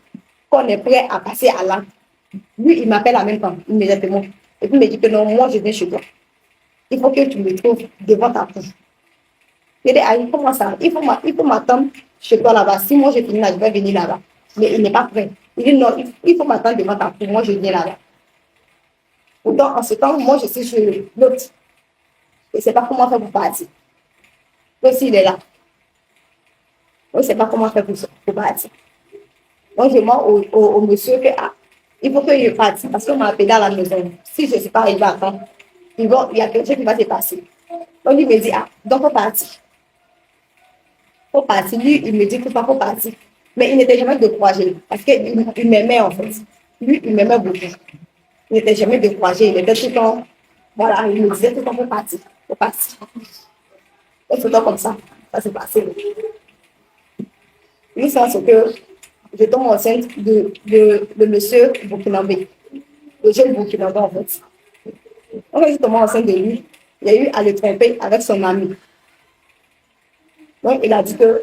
qu'on est prêt à passer à l'an, lui, il m'appelle en même temps, immédiatement. Et puis, il me dit que non, moi, je viens chez toi. Il faut que tu me trouves devant ta cour. Il dit, ah, comment ça? Il faut m'attendre chez toi là-bas. Si moi, je finis là, je vais venir là-bas. Mais il n'est pas prêt. Il dit, non, il faut m'attendre devant ta cour. Moi, je viens là-bas. Pourtant, en ce temps, moi, je suis chez l'autre. Je ne sais pas comment faire pour partir. Donc, s'il est là. Je ne sais pas comment faire pour partir. Donc, je demande au monsieur que, il faut que je parte parce qu'on m'a appelé à la maison. Si je ne suis pas arrivée à temps, il y a quelque chose qui va se passer. Donc, il me dit, ah, donc, faut partir. Faut partir. Lui, il me dit qu'il faut partir. Mais il n'était jamais découragé parce qu'il m'aimait en fait. Lui, il m'aimait beaucoup. Il n'était jamais découragé. Il était tout le temps, voilà, il me disait tout le temps, faut partir. Faut partir. Et tout le temps comme ça s'est passé. Lui, c'est ce que je tombe enceinte de monsieur burkinabé, le jeune burkinabé en fait. Quand je tombe enceinte de lui, il a eu à le tromper avec son ami. Donc, il a dit que,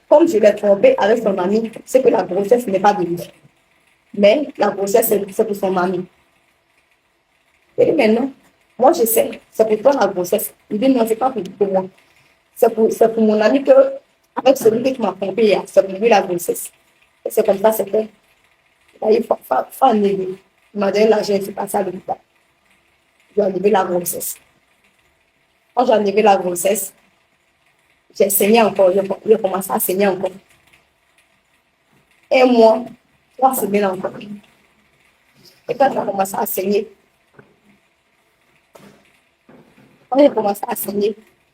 comme je l'ai trompé avec son ami, c'est que la grossesse n'est pas de lui. Mais la grossesse, c'est pour son ami. Il dit, mais non, moi je sais, c'est pour toi la grossesse. Il dit, non, c'est pas pour moi. C'est pour mon ami que, avec celui que tu m'as trompé, c'est pour lui la grossesse. Et c'est comme ça, c'est fait. Il faut enlever. Il m'a donné l'argent, je suis passé à l'hôpital. J'ai enlevé la grossesse. Quand j'ai enlevé la grossesse, j'ai saigné encore, j'ai commencé à saigner encore. Un mois, 3 semaines encore. Et quand j'ai commencé à saigner,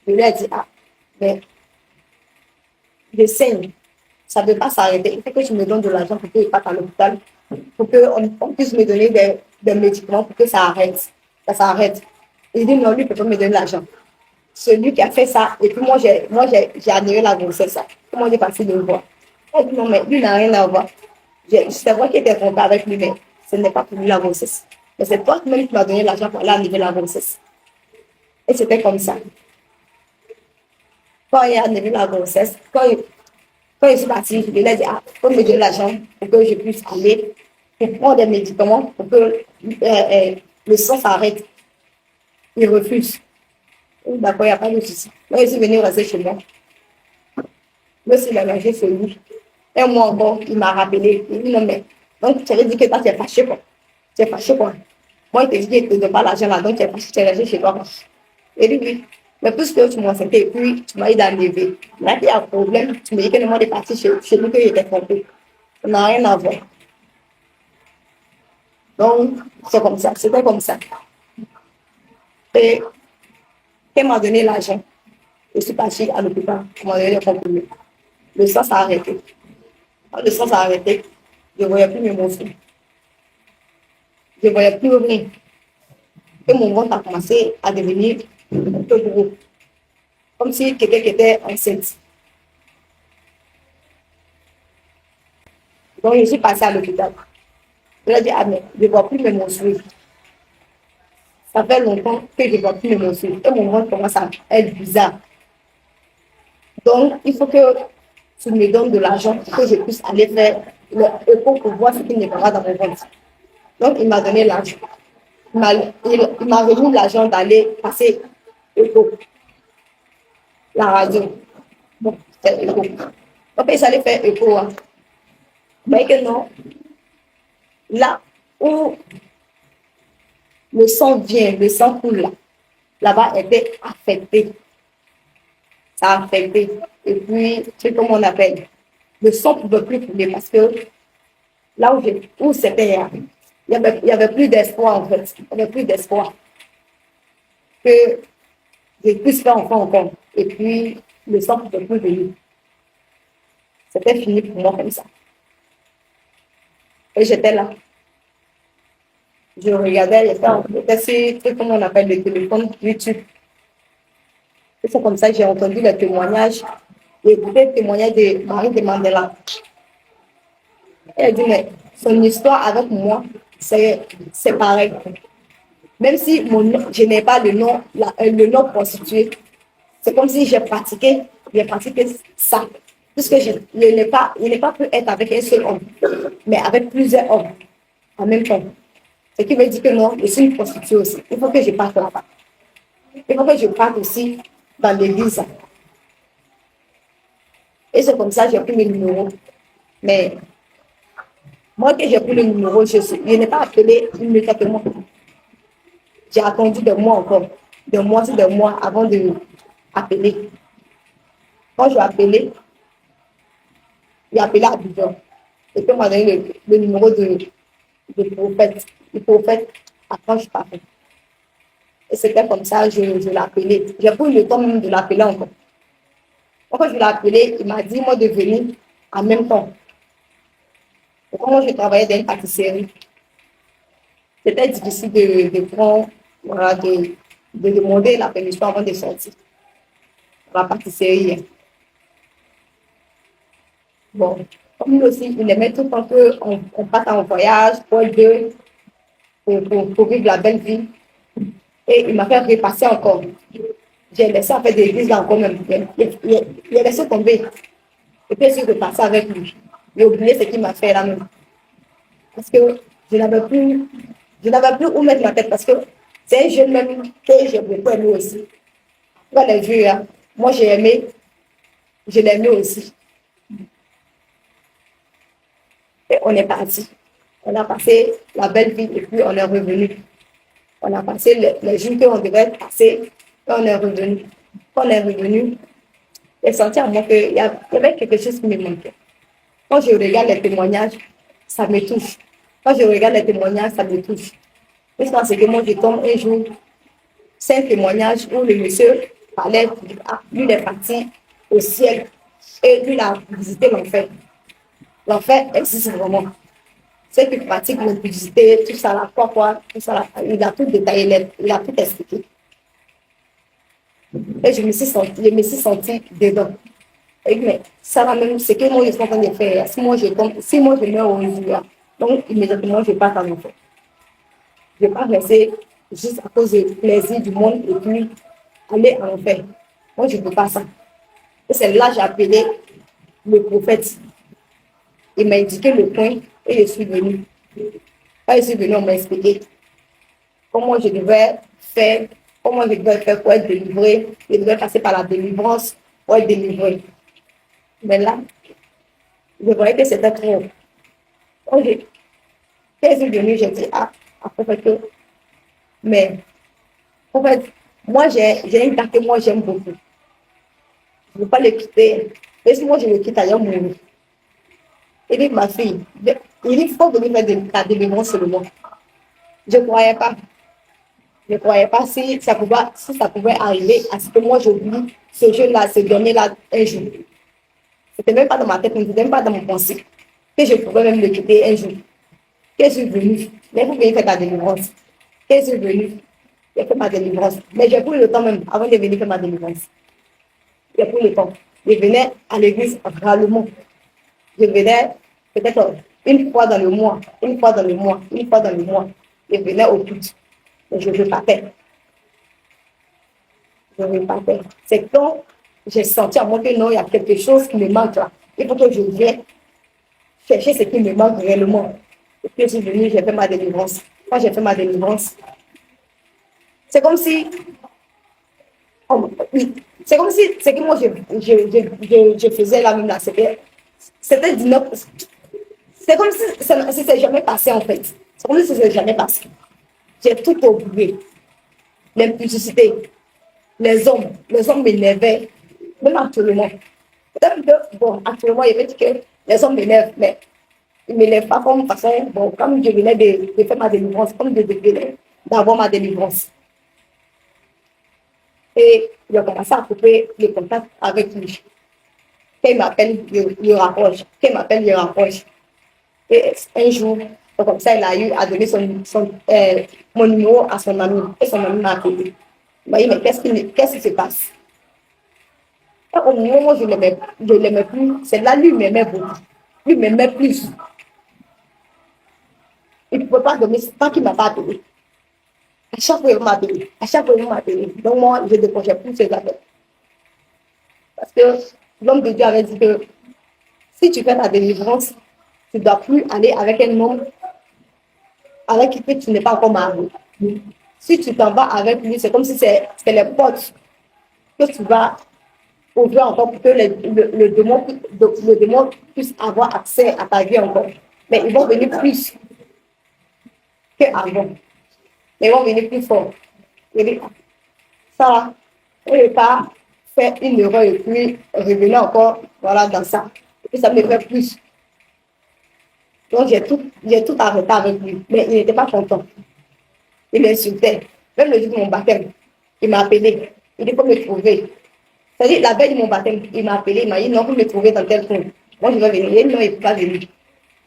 je lui ai dit, ah, mais je saigne, ça ne peut pas s'arrêter. Il faut que tu me donnes de l'argent pour que je parte à l'hôpital, pour qu'on puisse me donner des médicaments pour que ça arrête. Ça s'arrête. Il dit, non, lui, il ne peut pas me donner de l'argent. Celui qui a fait ça, et puis moi, j'ai annulé la grossesse. Comment il est passé de le voir? Il dit, non, mais lui n'a rien à voir. C'est moi qui étais trompée avec lui, mais ce n'est pas pour lui la grossesse. Mais c'est toi même qui m'as donné l'argent pour aller annuler la grossesse. Et c'était comme ça. Quand il a annulé la grossesse, quand je suis partie, je lui ai dit, ah, il faut me donner l'argent pour que je puisse aller pour prendre des médicaments pour que le sang s'arrête. Il refuse. D'accord, il n'y a pas de souci. Moi, je suis venue rester chez moi. Je me suis mélangée chez lui. Un mois encore, il m'a rappelé. Il dit non, mais donc tu avais dit que toi, tu es fâché quoi. Tu es fâché quoi. Moi, il te dit qu'il ne te donne pas l'argent là, donc tu es fâché, tu es resté chez toi. Il dit oui. Mais puisque tu m'as senti et puis tu m'as dit d'enlever. Là, il y a un problème. Tu me dis que le monde est parti chez lui, qu'il était trompé. Ça n'a rien à voir. Donc, c'est comme ça. C'était comme ça. Et elle m'a donné l'argent. Je suis partie à l'hôpital. On m'a donné le comprimé. Le sang s'est arrêté. Quand le sang s'est arrêté, je ne voyais plus mes morceaux. Je ne voyais plus rien. Et mon ventre a commencé à devenir un peu gros. Comme si quelqu'un qui était enceinte. Donc, je suis passée à l'hôpital. Je lui ai dit, ah, mais je ne vois plus mes morceaux. Ça fait longtemps que je ne vois plus mes morceaux. Et mon ventre commence à être bizarre. Donc, il faut que tu me donnes de l'argent pour que je puisse aller faire l'écho pour voir ce qu'il n'y a pas dans mon ventre. Donc, il m'a donné l'argent. Il m'a remis l'argent d'aller passer l'écho. La radio. Bon, c'est l'écho. Donc, il allait faire écho. Hein. Mais que non, là où le sang vient, le sang coule là-bas était affecté. Ça a affecté. Et puis, c'est comme on appelle, le sang ne pouvait plus couler parce que là où c'était, il y avait plus d'espoir en fait. Il n'y avait plus d'espoir que je puisse faire enfant encore. Et puis, le sang ne pouvait plus venir. C'était fini pour moi comme ça. Et j'étais là. Je regardais, j'étais sur, comment on appelle le téléphone, YouTube. Et c'est comme ça que j'ai entendu le témoignage, j'ai écouté le témoignage de Marie de Mandela. Elle dit, mais son histoire avec moi, c'est pareil. Même si je n'ai pas le nom prostitué, c'est comme si j'ai pratiqué ça. Puisque je n'ai pas pu être avec un seul homme, mais avec plusieurs hommes en même temps. Ce qui veut dire que non, je suis une prostituée aussi. Il faut que je parte là-bas. Il faut que je parte aussi dans l'église. Et c'est comme ça que j'ai pris le numéro. Mais moi, que j'ai pris le numéro, je n'ai pas appelé immédiatement. J'ai attendu des mois encore, des mois avant d'appeler. Quand j'ai appelé, j'ai appelé à Abidjan. Et puis on m'a donné le numéro de le prophète approche Paris. Et c'était comme ça, je l'appelais. J'ai pris le temps même de l'appeler encore. Quand je l'ai appelé, il m'a dit, moi, de venir en même temps. Et comme je travaillais dans une pâtisserie, c'était difficile de prendre, voilà, de demander la permission avant de sortir. La pâtisserie. Bon, comme lui aussi, il aimait tout le temps qu'on parte en voyage pour deux, pour vivre la belle vie. Et il m'a fait repasser encore. J'ai laissé en fait des églises là encore même. Il a laissé tomber. Et puis je suis repassée avec lui. J'ai oublié ce qu'il m'a fait là même. Parce que je n'avais plus où mettre ma tête parce que c'est un jeune même que j'ai beaucoup aimé aussi. Quand les vieux, hein, moi j'ai aimé, je l'ai aimé aussi. Et on est parti. On a passé la belle vie et puis on est revenu. On a passé les jours qu'on devait passer et on est revenu. Quand on est revenu, j'ai senti à moi qu'il y avait quelque chose qui me manquait. Quand je regarde les témoignages, ça me touche. Quand je regarde les témoignages, ça me touche. Jusqu'à ce que moi, je tombe un jour, c'est un témoignage où le monsieur parlait, lui, il est parti au ciel et lui, il a visité l'enfer. L'enfer existe vraiment. Ceux qui pratiquent l'impudicité, tout ça, la quoi, tout ça, là, il a tout détaillé, il a tout expliqué. Et je me suis sentie dedans. Et mais ça va même, c'est que moi je suis en train de faire. Si moi je meurs au jour, donc immédiatement je pars en enfer. Je ne vais pas rester juste à cause du plaisir du monde et puis aller en enfer. Moi je ne peux pas ça. Et c'est là que j'ai appelé le prophète. Il m'a indiqué le point et je suis venue. Quand je suis venue, on m'a expliqué comment je devais faire, comment je devais faire pour être délivré. Je devais passer par la délivrance pour être délivré. Mais là, je voyais que c'était trop. Quand je suis venue, j'ai dit, après que, mais en fait, moi j'ai une date que moi j'aime beaucoup. Je ne veux pas le quitter. Et si moi je le quitte, ailleurs mourir. Il dit, ma fille, il dit, il faut venir faire ta délivrance seulement. Je ne croyais pas. Je ne croyais pas si ça pouvait arriver à ce que moi j'oublie ce jeu-là, ce dernier-là, un jour. C'était même pas dans ma tête, c'était même pas dans mon pensée. Que je pouvais même le quitter un jour. Que je suis venue. Mais vous venez faire ta délivrance. Que je suis venue. J'ai fait ma délivrance. Mais j'ai pris le temps même avant de venir faire ma délivrance. J'ai pris le temps. Je venais à l'église rarement. Je venais peut-être une fois dans le mois, une fois dans le mois, une fois dans le mois. Je venais au culte. Mais je repartais. Je repartais. C'est quand j'ai senti à moi que non, il y a quelque chose qui me manque là. Il faut que je vienne chercher ce qui me manque réellement. Et puis je suis venue, j'ai fait ma délivrance. Quand j'ai fait ma délivrance, c'est comme si, oui, c'est comme si, c'est que moi je faisais la même là, c'était du c'est comme si ça ne s'est jamais passé en fait. C'est comme si ça ne s'est jamais passé. J'ai tout oublié. L'impudicité, les hommes m'énervaient, même actuellement. Peut-être que, bon, actuellement, il veut dire que les hommes m'énervent, mais ils ne m'énervent pas comme façon, bon, comme je venais de faire ma délivrance, comme je venais d'avoir ma délivrance. Et il a commencé à couper le contact avec lui. Quand il m'appelle, il rapproche. Quand il m'appelle, il rapproche. Et un jour, comme ça, il a eu à donner mon numéro à son ami. Et son ami m'a appelé. Il m'a dit, mais qu'est-ce qui se passe? Et au moment où je ne l'aimais plus, c'est là lui m'aimait beaucoup. Lui m'aimait plus. Il ne pouvait pas donner, tant qu'il ne m'a pas appelé. À chaque fois, il m'a appelé. À chaque fois, il m'a appelé. Donc moi, je ne décrochais plus ses appels. Parce que l'homme de Dieu avait dit que si tu fais ta délivrance, tu ne dois plus aller avec un homme avec qui tu n'es pas encore marié. Si tu t'en vas avec lui, c'est comme si c'est les portes que tu vas ouvrir encore pour que le démon puisse avoir accès à ta vie encore. Mais ils vont venir plus qu'avant. Mais ils vont venir plus fort. Et dit, ça, on ne peut pas faire une erreur et puis revenir encore voilà, dans ça. Et puis ça me fait plus. Donc, j'ai tout arrêté avec lui. Mais il n'était pas content. Il m'insultait. Même le jour de mon baptême, il m'a appelé. Il dit, faut me trouver. C'est-à-dire, la veille de mon baptême, il m'a appelé. Il m'a dit, non, faut me trouver dans tel coin. Moi, je vais venir. Il dit, non, il ne peut pas venir.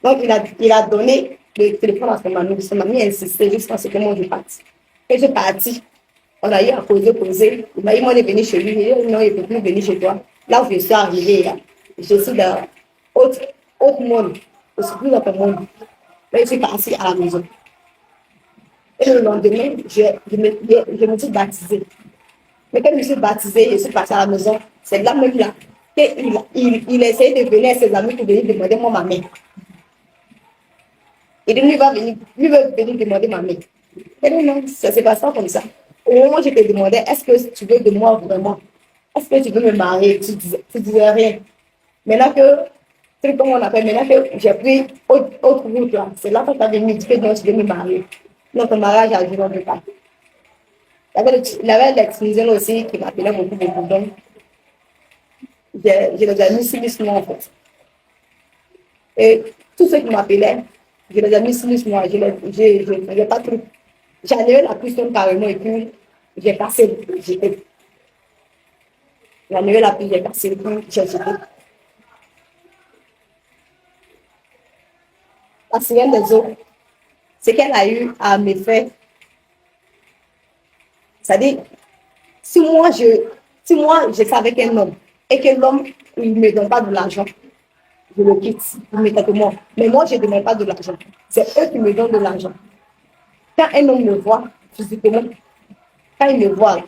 Donc, il a donné le téléphone à son mamie. Son mamie a insisté jusqu'à ce que moi, je parte. Et je suis partie. On a eu à causer. Il m'a dit, moi, de venir chez lui. Il dit, non, il ne peut plus venir chez toi. Là où je suis arrivée, je suis dans autre monde. Je suis plus dans ton monde. Mais je suis partie à la maison. Et le lendemain, je me suis baptisée. Mais quand je me suis baptisée, je suis partie à la maison. C'est là même là qu'il essayait de venir à ses amis pour venir demander moi ma main. Il dit, lui va venir demander ma main. Et non, non, ça s'est passé comme ça. Au moment où je te demandais, est-ce que tu veux de moi vraiment? Est-ce que tu veux me marier? Tu disais rien. Maintenant que, comment on appelle, maintenant que j'ai pris autre route là, c'est là que tu as venu dire que non, tu veux me marier. Notre mariage a duré longtemps. Il y avait l'ex-musulman aussi qui m'appelait beaucoup, beaucoup. Donc, je les ai mis sur moi en fait. Et tous ceux qui m'appelaient, je les ai mis sur moi. Je n'ai pas trop. J'enlevais la puce carrément et puis j'ai cassé. J'ai enlevé la puce, j'ai cassé et puis j'ai jeté. La sirène des eaux, ce qu'elle a eu à me faire, c'est-à-dire, si moi je suis avec un homme et que l'homme il ne me donne pas de l'argent, je le quitte immédiatement. Mais moi, je ne demande pas de l'argent. C'est eux qui me donnent de l'argent. Quand un homme me voit physiquement, quand il me voit,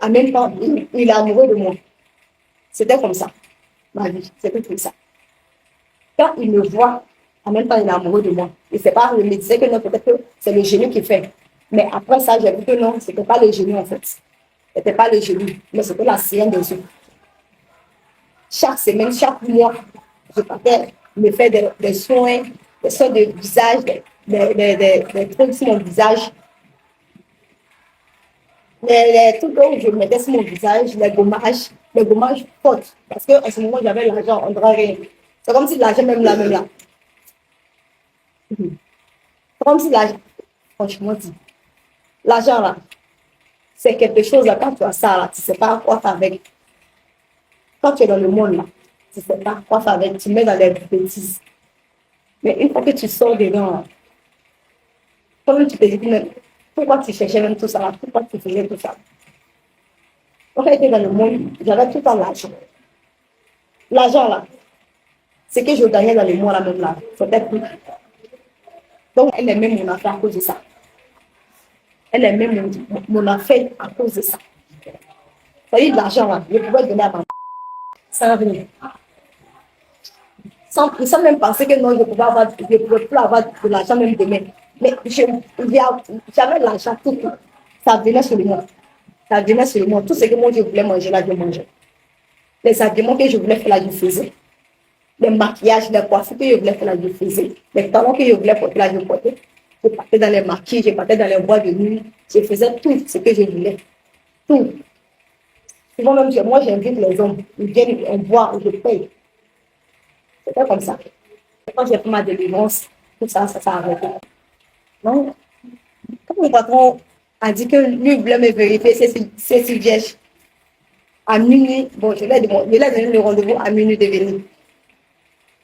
en même temps, il est amoureux de moi. C'était comme ça, ma vie. C'était comme ça. Quand il me voit, en même temps, il est amoureux de moi. Et c'est pas, il me disait que non, peut-être que c'est le génie qui fait. Mais après ça, j'ai vu que non, ce n'était pas le génie en fait. Ce n'était pas le génie, mais c'était la sirène des yeux. Chaque semaine, chaque mois, je partais me faire des soins de visage, des trucs sur mon visage. Les trucs que je mettais sur mon visage, les gommages fortes. Parce qu'à ce moment, j'avais l'argent, on ne dirait rien. C'est comme si l'argent, même là. C'est comme si l'argent, franchement dit, l'argent là, c'est quelque chose là, quand tu as ça là, tu ne sais pas quoi faire avec. Quand tu es dans le monde là, tu ne sais pas quoi faire avec, tu mets dans les bêtises. Mais une fois que tu sors dedans, toi-même tu te dis même, pourquoi tu cherchais même tout ça là, pourquoi tu faisais tout ça. Quand j'étais dans le monde, j'avais tout le temps l'argent. L'argent là, ce que je gagnais dans le mois là même là, c'était tout. Donc elle aimait mon affaire à cause de ça. Elle aimait mon affaire à cause de ça. C'est-à-dire de l'argent là, je pouvais donner à ma sans rien. Sans même penser que non, je ne pouvais plus avoir de l'argent même demain. Mais j'avais l'argent tout. Ça venait sur le monde. Ça venait sur le monde. Tout ce que moi je voulais manger, là, je mangeais. Les habillements que je voulais faire, là, je faisais. Les maquillages, les coiffures que je voulais faire, là, je faisais. Les talons que je voulais porter, là, je portais. Je partais dans les maquis, je partais dans les bois de nuit. Je faisais tout ce que je voulais. Tout. Souvent même, moi, j'invite les hommes. Ils viennent, on boit, je paye. C'était comme ça. Quand j'ai fait ma délivrance, tout ça, ça s'est arrêté. Donc, quand mon patron a dit que lui voulait me vérifier c'est si vierge, à minuit, bon, je lui ai donné le rendez-vous à minuit de venir.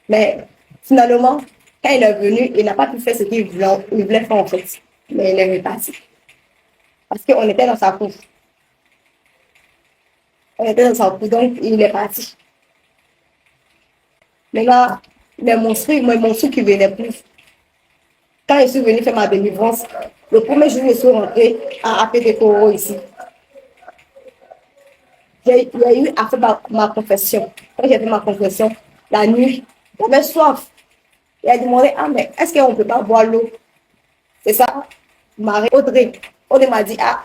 Mais finalement, quand il est venu, il n'a pas pu faire ce qu'il voulait faire en fait. Mais il est reparti. Parce qu'on était dans sa cour. On était dans sa cour, donc il est parti. Maintenant, les monstres qui venaient plus. Quand je suis venue faire ma délivrance, le premier jour, je suis rentrée à APT Koro ici. J'ai eu à faire ma confession. Quand j'ai fait ma confession, la nuit, j'avais soif. Il a demandé, ah, mais est-ce qu'on ne peut pas boire l'eau? C'est ça, Marie Audrey. Audrey m'a dit, ah,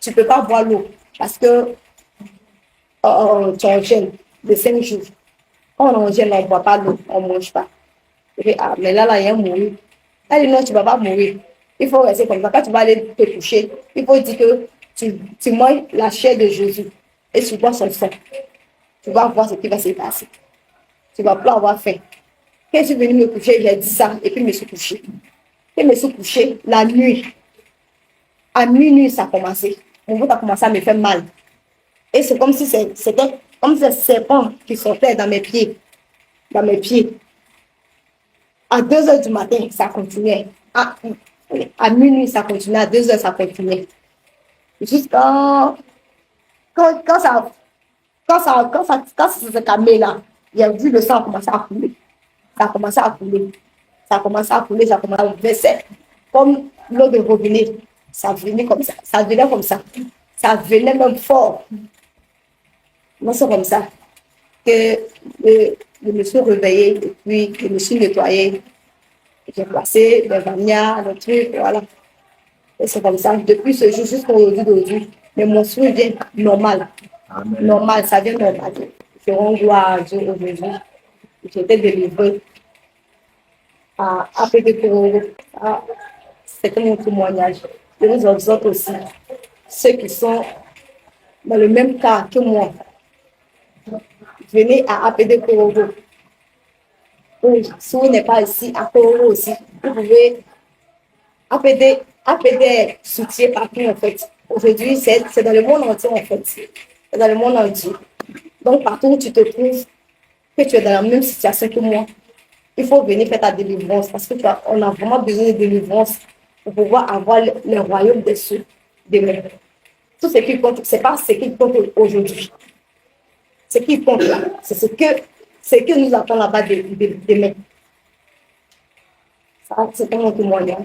tu ne peux pas boire l'eau parce que tu es en gêne de 5 jours. Quand on est en gêne, on ne boit pas l'eau, on ne mange pas. Je dis, ah, mais là, il y a mourir. Elle dit, non, tu ne vas pas mourir. Il faut rester comme ça. Quand tu vas aller te coucher, il faut dire que tu manges la chair de Jésus et tu bois son sang. Tu vas voir ce qui va se passer. Tu ne vas plus avoir faim. Quand je suis venue me coucher, j'ai dit ça et puis je me suis couchée. Quand je me suis couchée, la nuit, à minuit, ça a commencé. Mon ventre a commencé à me faire mal. Et c'est comme si c'était comme si un serpent qui sortait dans mes pieds. Dans mes pieds. À 2 heures du matin, ça continuait. À minuit, ça continuait. À 2 heures, ça continuait. Jusqu'à quand ça s'est calmé là, j'ai vu le sang commencer à couler. Ça a commencé à couler. Ça a commencé à couler, ça a commencé à verser comme l'eau de robinet. Ça venait comme ça. Ça venait comme ça. Ça venait même fort. Moi, c'est comme ça que je me suis réveillée et puis je me suis nettoyée. J'ai placé des vanillas, des trucs, voilà. Et c'est comme ça. Depuis ce jour jusqu'à aujourd'hui. Mais mon souhait vient normal. Amen. Normal, ça vient normal. Je rends gloire à Dieu aujourd'hui. J'étais délivrée à APD Korogo. C'était mon témoignage. Je vous exhorte aussi, ceux qui sont dans le même cas que moi, venez à APD Korogo. Oui, si vous n'êtes pas ici, à Korogo aussi, vous pouvez APD soutien partout en fait. Aujourd'hui, c'est dans le monde entier en fait. C'est dans le monde entier. Donc partout où tu te trouves, que tu es dans la même situation que moi, il faut venir faire ta délivrance parce que on a vraiment besoin de délivrance pour pouvoir avoir le royaume des cieux demain. Tout ce qui compte, ce n'est pas ce qui compte aujourd'hui. Ce qui compte là, c'est ce que nous attendons là-bas demain. Ça, c'est mon témoignage.